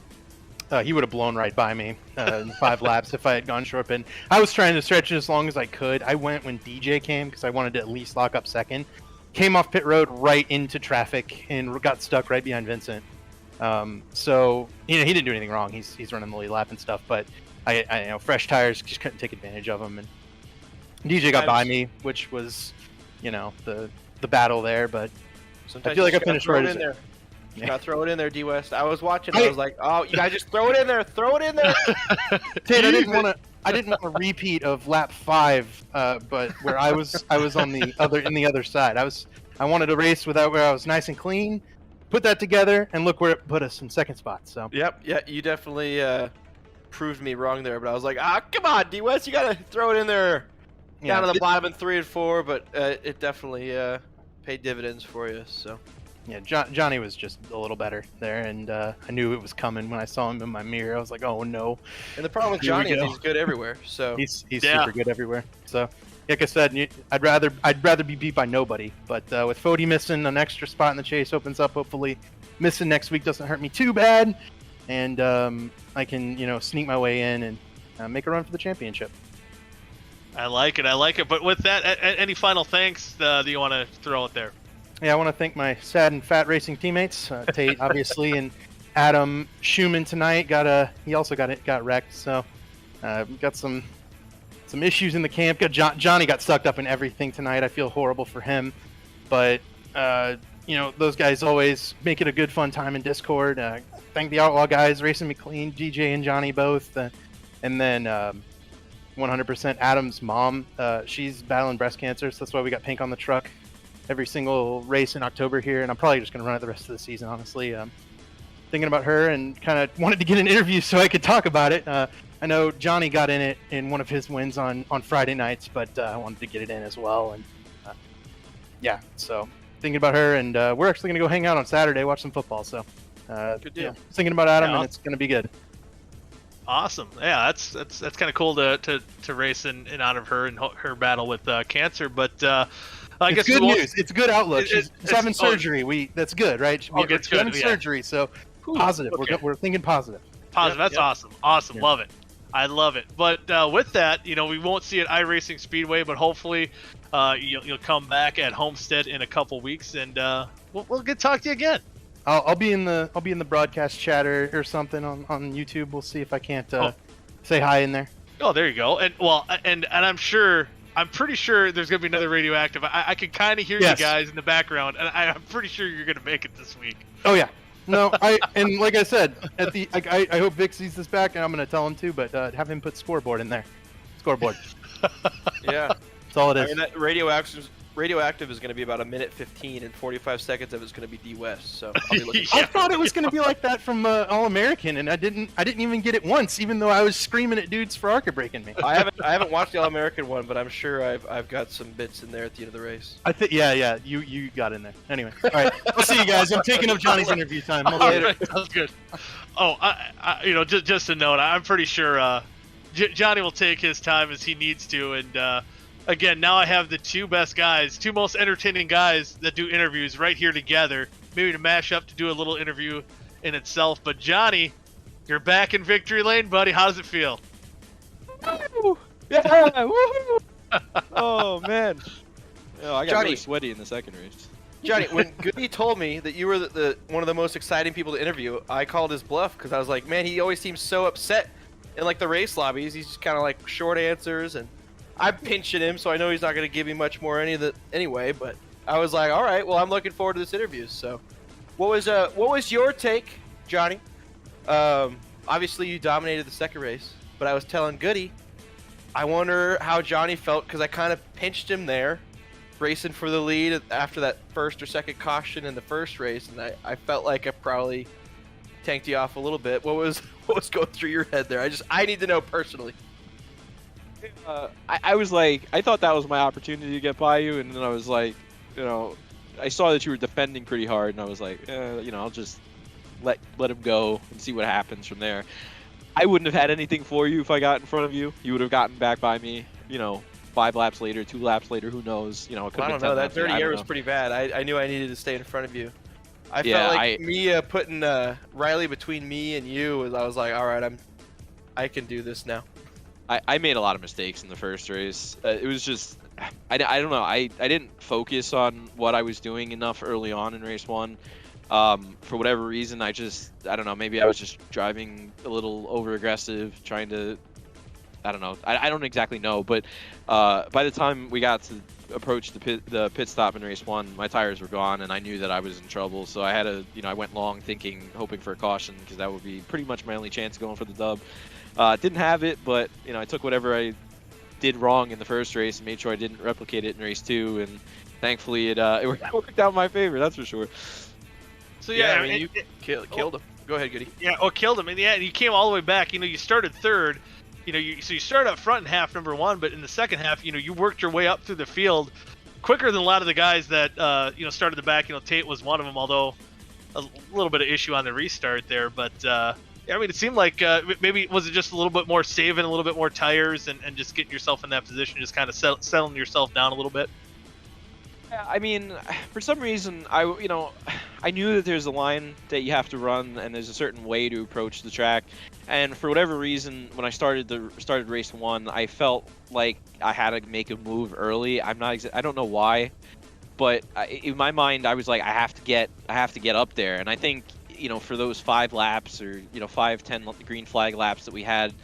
He would have blown right by me in 5 laps if I had gone short pit. I was trying to stretch it as long as I could. I went when DJ came because I wanted to at least lock up second. Came off pit road right into traffic and got stuck right behind Vincent. So he didn't do anything wrong. He's running the lead lap and stuff, but I fresh tires just couldn't take advantage of him, and DJ got by me, which was the battle there. But Sometimes I feel like you I finished throw right it as in there. Yeah. Gotta throw it in there, D West. I was watching. I was like, oh, you gotta just throw it in there. Throw it in there. Tate, I didn't want a repeat of lap 5, but where I was on the other side. I wanted to race where I was nice and clean, put that together, and look where it put us in second spot. So Yep. Yeah, you definitely proved me wrong there. But I was like, come on, D West, you gotta throw it in there. Yeah, Down to the bottom in 3 and 4, but it definitely paid dividends for you. So. yeah, Johnny was just a little better there, and I knew it was coming when I saw him in my mirror. I was like, oh no. And the problem with Here we Johnny is go. he's good everywhere. So He's Yeah. super good everywhere. So, like I said, I'd rather be beat by nobody. But with Fody missing, an extra spot in the chase opens up. Hopefully, missing next week doesn't hurt me too bad, and I can sneak my way in and make a run for the championship. I like it. But with that, any final thanks that you want to throw out there? Yeah, I want to thank my sad and fat racing teammates, Tate obviously, and Adam Schumann tonight. He also got wrecked. So got some issues in the camp. Johnny got sucked up in everything tonight. I feel horrible for him, but those guys always make it a good fun time in Discord. Thank the Outlaw guys, Racing McLean, DJ and Johnny both, and then 100% Adam's mom. She's battling breast cancer, so that's why we got pink on the truck every single race in October here, and I'm probably just going to run it the rest of the season, honestly. Thinking about her and kind of wanted to get an interview so I could talk about it. I know Johnny got in it in one of his wins on Friday nights, but I wanted to get it in as well. And so thinking about her, and we're actually going to go hang out on Saturday, watch some football. So Good deal. thinking about Adam, Yeah. and it's going to be good. Awesome. Yeah, that's kind of cool to race in honor of her and her battle with cancer. But I It's guess good we won't- news. It's good outlook. She's having surgery. That's good, right? Okay, it's She's having good, yeah. surgery, so positive. okay. We're thinking positive. Positive. That's awesome. Awesome. Love it. I love it. But with that, we won't see it at iRacing Speedway, but hopefully you'll come back at Homestead in a couple weeks, and we'll get to talk to you again. I'll be in the broadcast chatter or something on YouTube. We'll see if I can't say hi in there. Oh, there you go. And and I'm pretty sure there's gonna be another Radioactive. I can kind of hear Yes. you guys in the background, and I'm pretty sure you're gonna make it this week. Oh yeah. No, and like I said, I hope Vic sees this back, and I'm gonna tell him too. But have him put scoreboard in there. Scoreboard. Yeah. That's all it I is. mean, that radioactive is going to be about 1:15, and 45 seconds of it's going to be D West. So I'll be looking. I thought it was gonna be like that from All American, and I didn't even get it once, even though I was screaming at dudes for ARCA breaking me. I haven't watched the All American one, but I'm sure I've got some bits in there at the end of the race. I think yeah, you got in there. Anyway, all right, I'll see you guys. I'm taking up Johnny's interview time. All right, sounds good. Oh, I just a note. I'm pretty sure Johnny will take his time as he needs to, and again, now I have the two most entertaining guys that do interviews right here together. Maybe to mash up to do a little interview in itself. But Johnny, you're back in victory lane, buddy. How does it feel? Yeah, woohoo! Oh man, I got Johnny. really sweaty in the second race. Johnny, when Goody told me that you were the one of the most exciting people to interview, I called his bluff because I was like, man, he always seems so upset in like the race lobbies. He's just kind of like short answers, and I'm pinching him, so I know he's not going to give me much more anyway. But I was like, all right, well, I'm looking forward to this interview. So, what was your take, Johnny? Obviously, you dominated the second race, but I was telling Goody, I wonder how Johnny felt because I kind of pinched him there, racing for the lead after that first or second caution in the first race, and I felt like I probably tanked you off a little bit. What was going through your head there? I need to know personally. I was like, I thought that was my opportunity to get by you, and then I was like, I saw that you were defending pretty hard, and I was like, I'll just let him go and see what happens from there. I wouldn't have had anything for you if I got in front of you. You would have gotten back by me, 5 laps later, 2 laps later, who knows? It could I have don't been know. 10 That laps later, dirty I air don't was know. pretty bad. I knew I needed to stay in front of you. I Yeah, felt like me putting Riley between me and you. I was like, all right, I can do this now. I made a lot of mistakes in the first race. It was just, I don't know. I didn't focus on what I was doing enough early on in race 1. For whatever reason, I don't know, maybe I was just driving a little over aggressive, trying to, I don't know. I don't exactly know, but by the time we got to approach the pit stop in race 1, my tires were gone, and I knew that I was in trouble. So I had to, I went long hoping for a caution, because that would be pretty much my only chance going for the dub. Didn't have it, but I took whatever I did wrong in the first race and made sure I didn't replicate it in race 2, and thankfully it worked out in my favor. That's for sure. So yeah, I mean, you killed him. Go ahead, Goody. Yeah, killed him, and yeah, you came all the way back. You started third. So you started up front in half number 1, but in the second half, you worked your way up through the field quicker than a lot of the guys that started the back. Tate was one of them, although a little bit of issue on the restart there. But yeah, I mean, it seemed like maybe was it just a little bit more saving, a little bit more tires, and just getting yourself in that position, just kind of settling yourself down a little bit. I mean, for some reason, I knew that there's a line that you have to run, and there's a certain way to approach the track. And for whatever reason, when I started race 1, I felt like I had to make a move early. I don't know why, but in my mind, I was like, I have to get up there. And I think for those 5 laps or 5-10 green flag laps that we had,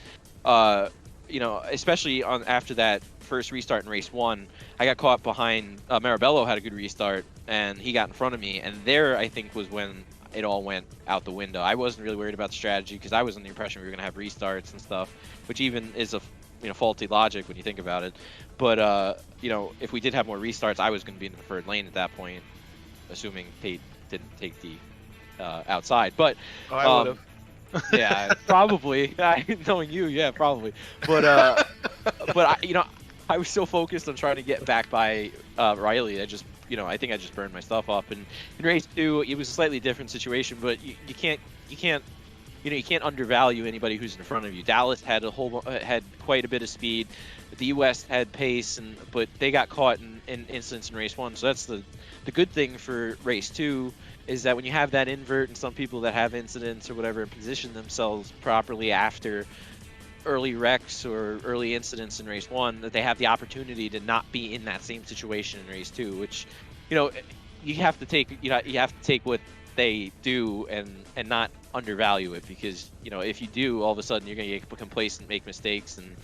especially after that first restart in race 1, I got caught behind. Marabello had a good restart, and he got in front of me. And there, I think, was when it all went out the window. I wasn't really worried about the strategy, because I was under the impression we were going to have restarts and stuff, which even is a faulty logic when you think about it. But if we did have more restarts, I was going to be in the preferred lane at that point, assuming Tate didn't take the outside. But I would have. yeah, probably. Knowing you, yeah, probably. But I was so focused on trying to get back by Riley. I think I just burned my stuff up. And in race 2, it was a slightly different situation, but you can't undervalue anybody who's in front of you. Dallas had had quite a bit of speed. The US had pace, but they got caught in incidents in race 1. So that's the good thing for race 2, is that when you have that invert and some people that have incidents or whatever and position themselves properly after early wrecks or early incidents in race 1, that they have the opportunity to not be in that same situation in race 2, which you have to take what they do and not undervalue it, because if you do, all of a sudden you're going to get complacent, make mistakes, and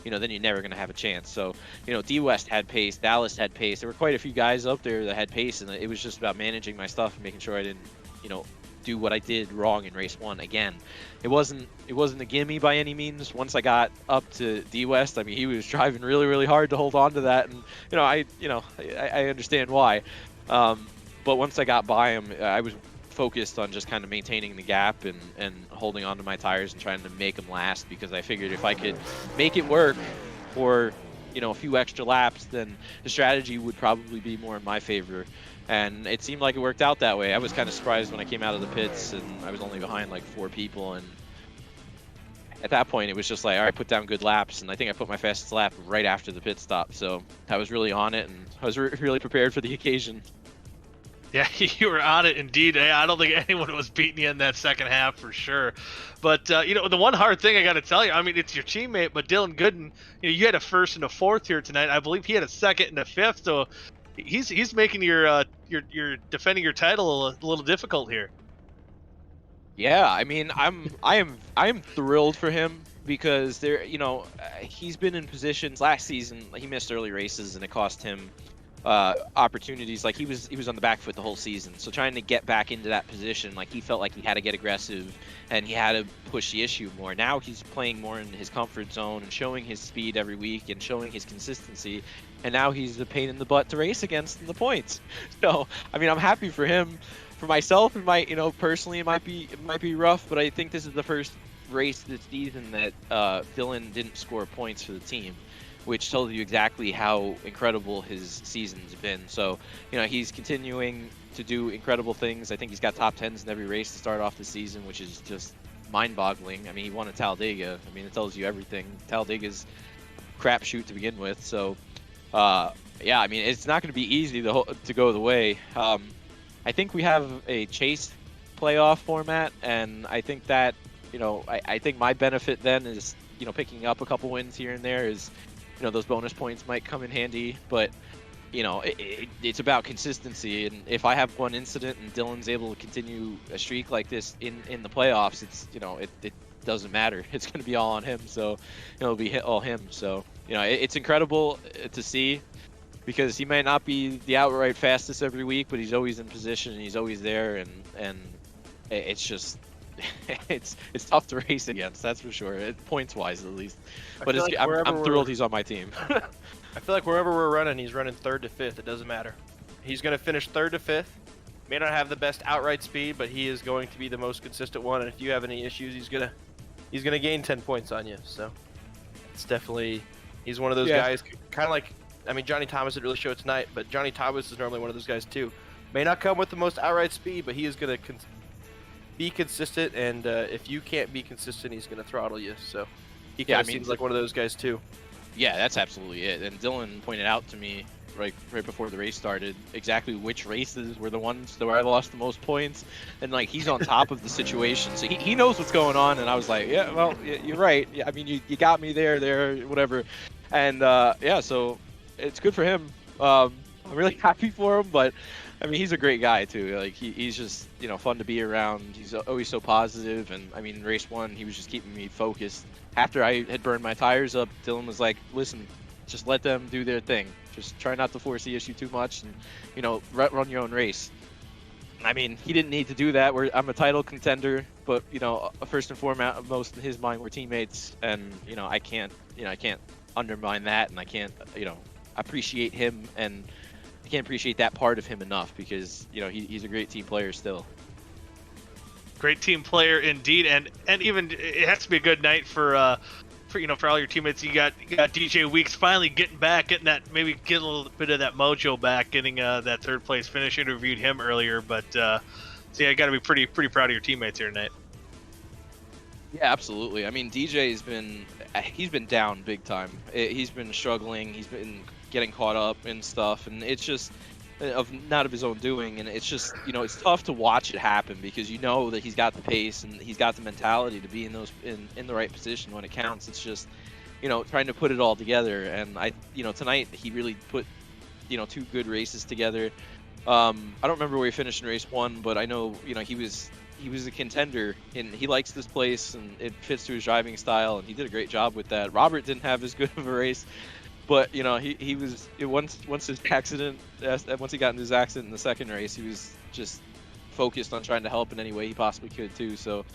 then you're never going to have a chance. So D West had pace, Dallas had pace. There were quite a few guys up there that had pace, and it was just about managing my stuff and making sure I didn't do what I did wrong in race 1 again. It wasn't a gimme by any means. Once I got up to D West, I mean, he was driving really, really hard to hold on to that, and I understand why. But once I got by him, I was focused on just kind of maintaining the gap and holding on to my tires and trying to make them last, because I figured if I could make it work for a few extra laps, then the strategy would probably be more in my favor. And it seemed like it worked out that way. I was kind of surprised when I came out of the pits and I was only behind like 4 people, and at that point it was just like, all right, put down good laps, and I think I put my fastest lap right after the pit stop, so I was really on it, and I was really prepared for the occasion. Yeah, you were on it indeed. I don't think anyone was beating you in that second half for sure. But the one hard thing I got to tell you, I mean, it's your teammate, but Dylan Gooden, you had a first and a fourth here tonight. I believe he had a second and a fifth, so he's making your defending your title a little difficult here. Yeah, I mean, I am thrilled for him, because he's been in positions last season. He missed early races, and it cost him opportunities. Like he was on the back foot the whole season, so trying to get back into that position, like he felt like he had to get aggressive and he had to push the issue more. Now he's playing more in his comfort zone and showing his speed every week and showing his consistency, and now he's a pain in the butt to race against in the points. So I mean, I'm happy for him. For myself, it might, personally, it might be rough, but I think this is the first race this season that Dylan didn't score points for the team, which tells you exactly how incredible his season's been. So, he's continuing to do incredible things. I think he's got top 10s in every race to start off the season, which is just mind-boggling. I mean, he won at Talladega. I mean, it tells you everything. Talladega's crapshoot to begin with. So, yeah, I mean, it's not going to be easy to go the way. I think we have a chase playoff format, and I think that, I think my benefit then is, picking up a couple wins here and there is, those bonus points might come in handy. But it's about consistency. And if I have one incident and Dylan's able to continue a streak like this in the playoffs, it's it doesn't matter. It's going to be all on him. So it'll be all him. So it's incredible to see, because he might not be the outright fastest every week, but he's always in position and he's always there, and it's just it's tough to race against, that's for sure, points wise at least. But I'm thrilled he's on my team. I feel like wherever we're running, he's running 3rd to 5th. It doesn't matter. He's going to finish 3rd to 5th. May not have the best outright speed, but he is going to be the most consistent one. And if you have any issues, he's gonna gain 10 points on you. So it's definitely, he's one of those guys, kind of like, I mean, Johnny Thomas didn't really show it tonight, but Johnny Thomas is normally one of those guys too. May not come with the most outright speed, but he is going to be consistent, and if you can't be consistent, he's going to throttle you. So he kind of seems like one of those guys too. Yeah, that's absolutely it. And Dylan pointed out to me right before the race started exactly which races were the ones where I lost the most points, and like he's on top of the situation, so he knows what's going on. And I was like, yeah, well, you're right. Yeah, I mean, you got me there, whatever. And yeah, so it's good for him. I'm really happy for him, but I mean, he's a great guy too. Like he's just fun to be around. He's always so positive, and I mean, in race 1, he was just keeping me focused. After I had burned my tires up, Dylan was like, "Listen, just let them do their thing. Just try not to force the issue too much, and run your own race." I mean, he didn't need to do that. I'm a title contender, but first and foremost in his mind, we're teammates, and I can't undermine that, and I can't appreciate him, and I can't appreciate that part of him enough, because he's a great team player still. Great team player indeed, and even it has to be a good night for all your teammates. You got DJ Weeks finally getting that, maybe getting a little bit of that mojo back, getting that 3rd place finish. Interviewed him earlier, but so yeah, you got to be pretty proud of your teammates here tonight. Yeah, absolutely. I mean, DJ he's been down big time. He's been struggling. He's been getting caught up in stuff, and it's just not of his own doing, and it's just it's tough to watch it happen, because that he's got the pace and he's got the mentality to be in the right position when it counts. It's just trying to put it all together, and tonight he really put 2 good races together. I don't remember where he finished in race 1, but I know he was a contender, and he likes this place, and it fits to his driving style, and he did a great job with that. Robert didn't have as good of a race, but he was once his accident, once he got into his accident in the 2nd race, he was just focused on trying to help in any way he possibly could too. So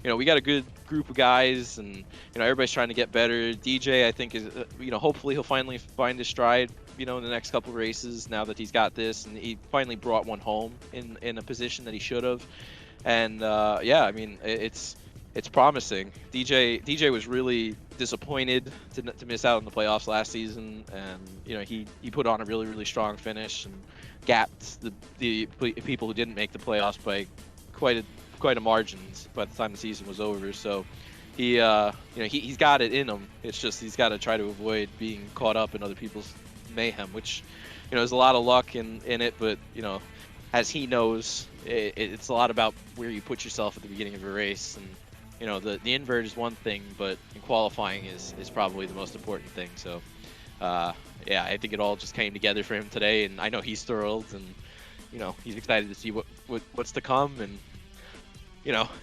we got a good group of guys, and everybody's trying to get better. DJ, I think, is hopefully he'll finally find his stride in the next couple of races, now that he's got this, and he finally brought one home in a position that he should have. And yeah, I mean, it's promising. DJ was really disappointed to miss out on the playoffs last season, and he put on a really strong finish and gapped the people who didn't make the playoffs by quite a margin by the time the season was over. So he's got it in him. It's just he's got to try to avoid being caught up in other people's mayhem, which there's a lot of luck in it, but as he knows, it's a lot about where you put yourself at the beginning of a race. And the invert is one thing, but in qualifying is probably the most important thing. So yeah, I think it all just came together for him today, and I know he's thrilled, and he's excited to see what's to come. And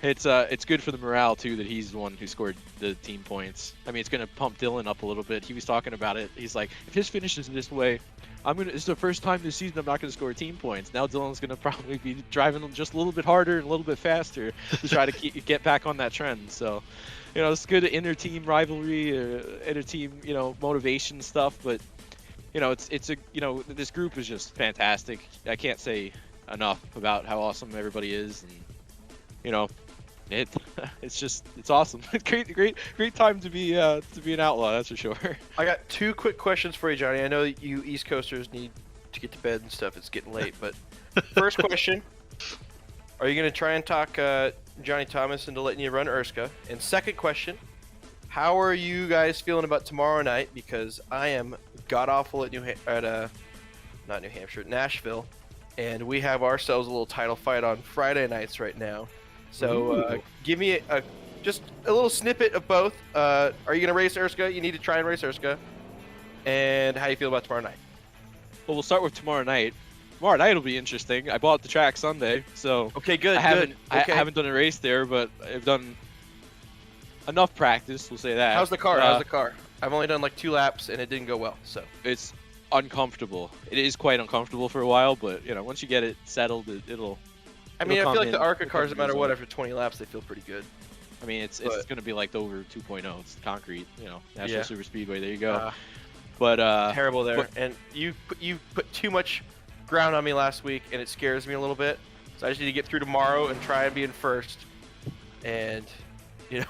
it's good for the morale too that he's the one who scored the team points. I mean, it's gonna pump Dylan up a little bit. He was talking about it. He's like, if his finish is this way, it's the first time this season I'm not gonna score team points. Now Dylan's gonna probably be driving just a little bit harder and a little bit faster to try to get back on that trend. So it's good inter team rivalry, inter team motivation stuff. But it's a this group is just fantastic. I can't say enough about how awesome everybody is, and it's awesome. Great time to be an outlaw, that's for sure. I got 2 quick questions for you, Johnny. I know you East Coasters need to get to bed and stuff. It's getting late, but first question: are you going to try and talk Johnny Thomas into letting you run OSCA? And second question: how are you guys feeling about tomorrow night? Because I am god awful at Nashville, and we have ourselves a little title fight on Friday nights right now. So give me just a little snippet of both. Are you going to race OSCA? You need to try and race OSCA. And how do you feel about tomorrow night? Well, we'll start with tomorrow night. Tomorrow night will be interesting. I bought the track Sunday, so Okay, good. I haven't Good. Okay. I haven't done a race there, but I've done enough practice. We'll say that. How's the car? How's the car? I've only done like 2 laps and it didn't go well. So It's uncomfortable. It is quite uncomfortable for a while, but once you get it settled, it'll. I mean, I It'll feel come like the in- ARCA it'll cars, come no matter in what, result. after 20 laps, they feel pretty good. I mean, it's But- going to be like the over 2.0. It's concrete, National Yeah. Super Speedway. There you go. Uh, But Terrible there. but- And you put too much ground on me last week, and it scares me a little bit. So I just need to get through tomorrow and try and be in first. And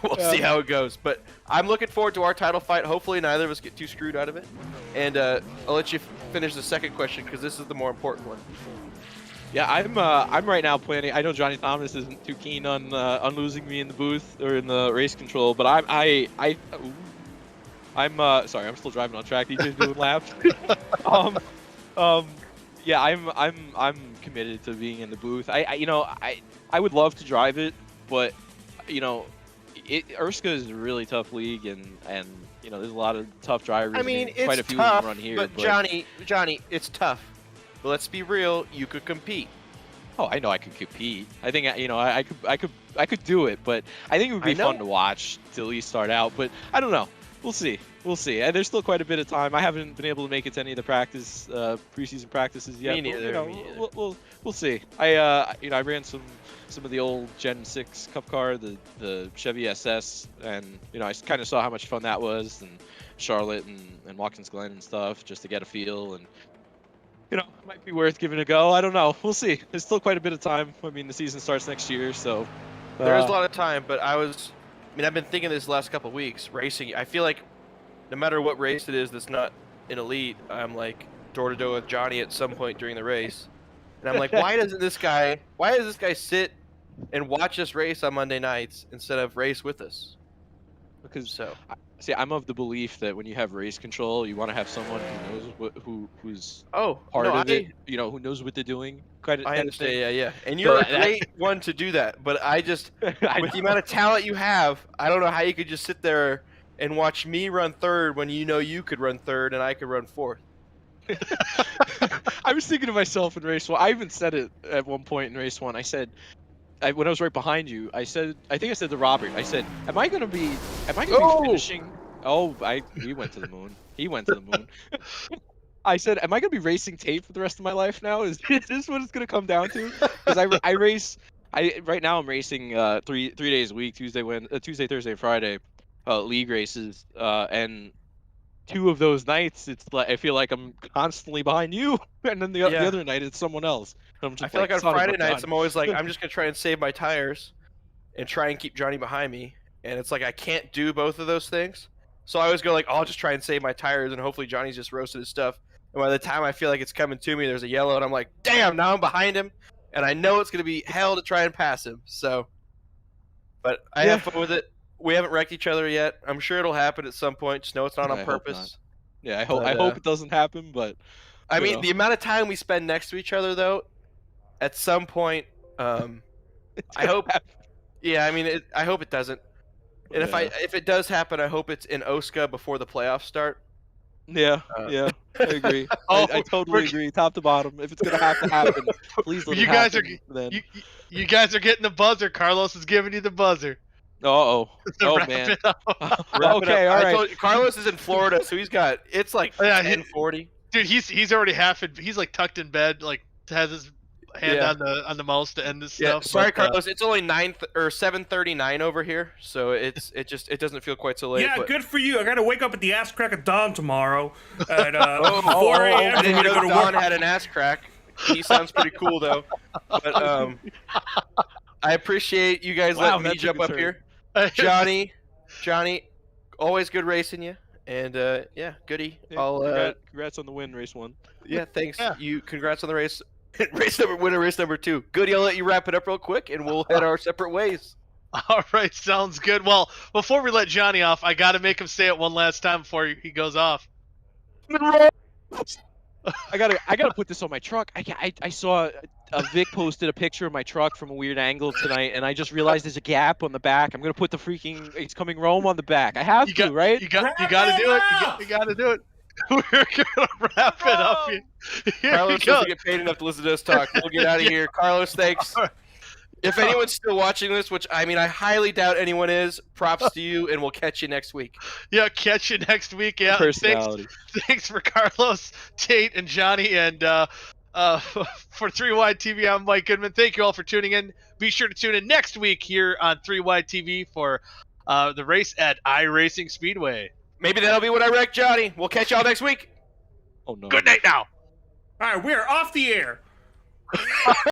we'll see how it goes. But I'm looking forward to our title fight. Hopefully neither of us get too screwed out of it. And I'll let you finish the second question because this is the more important one. yeah, I'm right now planning. I know Johnny Thomas isn't too keen on losing me in the booth or in the race control, but I'm sorry, I'm still driving on track. DJ's doing laps. Yeah, I'm committed to being in the booth. I would love to drive it, but OSCA is a really tough league, and there's a lot of tough drivers. I mean, it's quite a few tough, of them run here. but Johnny, it's tough. But let's be real, you could compete. Oh, I know I could compete. I think I could do it, but I think it would be I know. fun to watch to at least start out. But I don't know. We'll see. And there's still quite a bit of time. I haven't been able to make it to any of the preseason practices yet. Me but, neither, me neither. We'll see. I ran some of the old Gen 6 Cup car, the Chevy SS, and I kind of saw how much fun that was, and Charlotte and Watkins Glen and stuff, just to get a feel, and it might be worth giving it a go. I don't know. We'll see. There's still quite a bit of time. I mean, the season starts next year, so There is a lot of time, but I've been thinking this last couple of weeks, racing. I feel like no matter what race it is that's not an elite, I'm like door-to-door with Johnny at some point during the race. And I'm like, why does this guy sit and watch us race on Monday nights instead of race with us? because So, see, I'm of the belief that when you have race control, you want to have someone who knows who's oh, part no, of it, who knows what they're doing. I understand, yeah. And you're a great one to do that, but I just, with the amount of talent you have, I don't know how you could just sit there and watch me run third when you could run third and I could run fourth. I was thinking to myself in race one. I even said it at one point in race one. I said, when I was right behind you, I think I said to Robert, I said, am I gonna be finishing? Oh, we went to the moon. He went to the moon. I said, am I gonna be racing tape for the rest of my life now? Is this what it's gonna come down to? Because I race. Right now I'm racing 3 days a week, Tuesday, Thursday, and Friday, league races, and 2 of those nights it's like I feel like I'm constantly behind you, and then the other night it's someone else. I'm just I feel like on son of a Friday nights gun. I'm always like, I'm just gonna try and save my tires and try and keep Johnny behind me. And it's like I can't do both of those things. So I always go like, I'll just try and save my tires and hopefully Johnny's just roasted his stuff. And by the time I feel like it's coming to me, there's a yellow and I'm like, damn, now I'm behind him. And I know it's gonna be hell to try and pass him. So, but I have fun with it. We haven't wrecked each other yet. I'm sure it'll happen at some point. Just know it's not on I hope purpose. not. Yeah, I hope But, I hope it doesn't happen, but I you mean, know. the amount of time we spend next to each other, though, at some point, I hope. Yeah, I mean, I hope it doesn't. And if it does happen, I hope it's in OSCA before the playoffs start. Yeah, I agree. I totally agree, top to bottom. If it's gonna have to happen, please let You it guys happen. Then. You guys are getting the buzzer. Carlos is giving you the buzzer. Oh To wrap man. it up. Wrap it up. Okay, all I right. told you, Carlos is in Florida, so it's like Yeah, 10:40. Dude, he's already he's like tucked in bed, like has his hand on the mouse to end this Yeah, stuff. sorry, but, Carlos. It's only 7:39 over here, so it doesn't feel quite so late. Yeah, but... good for you. I gotta wake up at the ass crack of dawn tomorrow at 4 I a.m. for me didn't to know go to Don work. had an ass crack. He sounds pretty cool though. But I appreciate you guys Wow, letting me that's a jump up concern. here. Johnny, always good racing you, and yeah, goody. Yeah, congrats on the win, race 1. Yeah, thanks. Yeah. You congrats on the race. Race number 2. Goody, I'll let you wrap it up real quick, and we'll head our separate ways. All right, sounds good. Well, before we let Johnny off, I got to make him say it one last time before he goes off. I gotta put this on my truck. I saw Vic posted a picture of my truck from a weird angle tonight, and I just realized there's a gap on the back. I'm gonna put the freaking "It's Coming Rome" on the back. I have to, right? You got to do it. You got to do it. We're gonna wrap it up here. Here we Carlos go. doesn't get paid enough to listen to us talk. We'll get out of here. Carlos, thanks. If anyone's still watching this, which I mean, I highly doubt anyone is, props to you, and we'll catch you next week. Yeah, catch you next week. Yeah, Personality. thanks for Carlos, Tate, and Johnny, and for 3 Wide TV, I'm Mike Goodman. Thank you all for tuning in. Be sure to tune in next week here on 3 Wide TV for the race at iRacing Speedway. Maybe that'll be what I wreck Johnny. We'll catch y'all next week. Oh no. Good night now. All right, we're off the air.